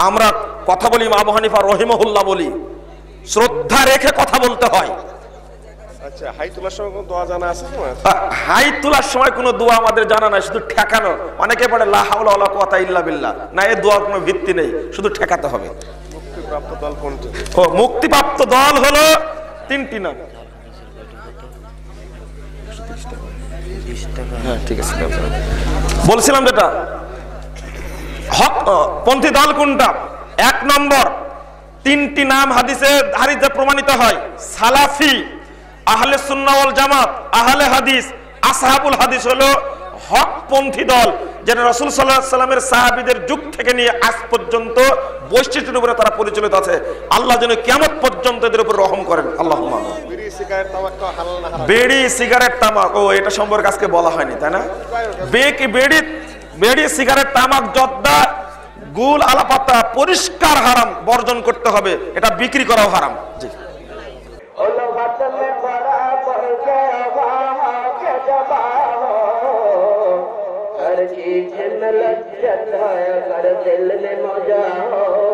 আমরা কথা বলি আবু হানিফা রহিমাহুল্লাহ বলি, শ্রদ্ধা রেখে কথা বলতে হয়। আচ্ছা, হাই তোলার সময় কোনো দোয়া জানা আছে? হাই তোলার সময় কোনো দোয়া আমাদের জানা নাই, শুধু ঠেকানো। অনেকে পড়ে লা হাওলা ওয়ালা কুওয়াতা ইল্লা বিল্লাহ, না এই দোয়ার কোনো ভিত্তি নেই, শুধু ঠেকাতে হবে। মুক্তিপ্রাপ্ত দল কোনটি? ও মুক্তিপ্রাপ্ত দল হলো 3টি নাম। হ্যাঁ ঠিক আছে, বলছিলাম যেটা হক পন্থী দল কোনটা? 1 নম্বর 3টি নাম হাদিসে প্রমাণিত হয়, সালাফি, আহলে সুন্নাহ ওয়াল জামাত, আহলে হাদিস, আসহাবুল হাদিস হলো হকপন্থী দল, যেটা রাসূল সাল্লাল্লাহু আলাইহি সাল্লামের সাহাবীদের যুগ থেকে নিয়ে আজ পর্যন্ত বৈশিষ্ট্যের উপরে তারা পরিচালিত আছে। আল্লাহ যেন কিয়ামত পর্যন্ত এদের উপর রহম করেন, আল্লাহুম্মা আমিন। বিড়ি সিগারেট তামাক হালাল না হারাম? বিড়ি সিগারেট তামাক, ও এটা সম্পর্কে আজকে বলা হয়নি তাই না? বিড়ি সিগারেট তামাক জর্দা গুল আলাপাতা পরিষ্কার হারাম, বর্জন করতে হবে। এটা বিক্রি করাও হারাম। জি हर चीज में लज्जत है, कर दिल में मजा हो।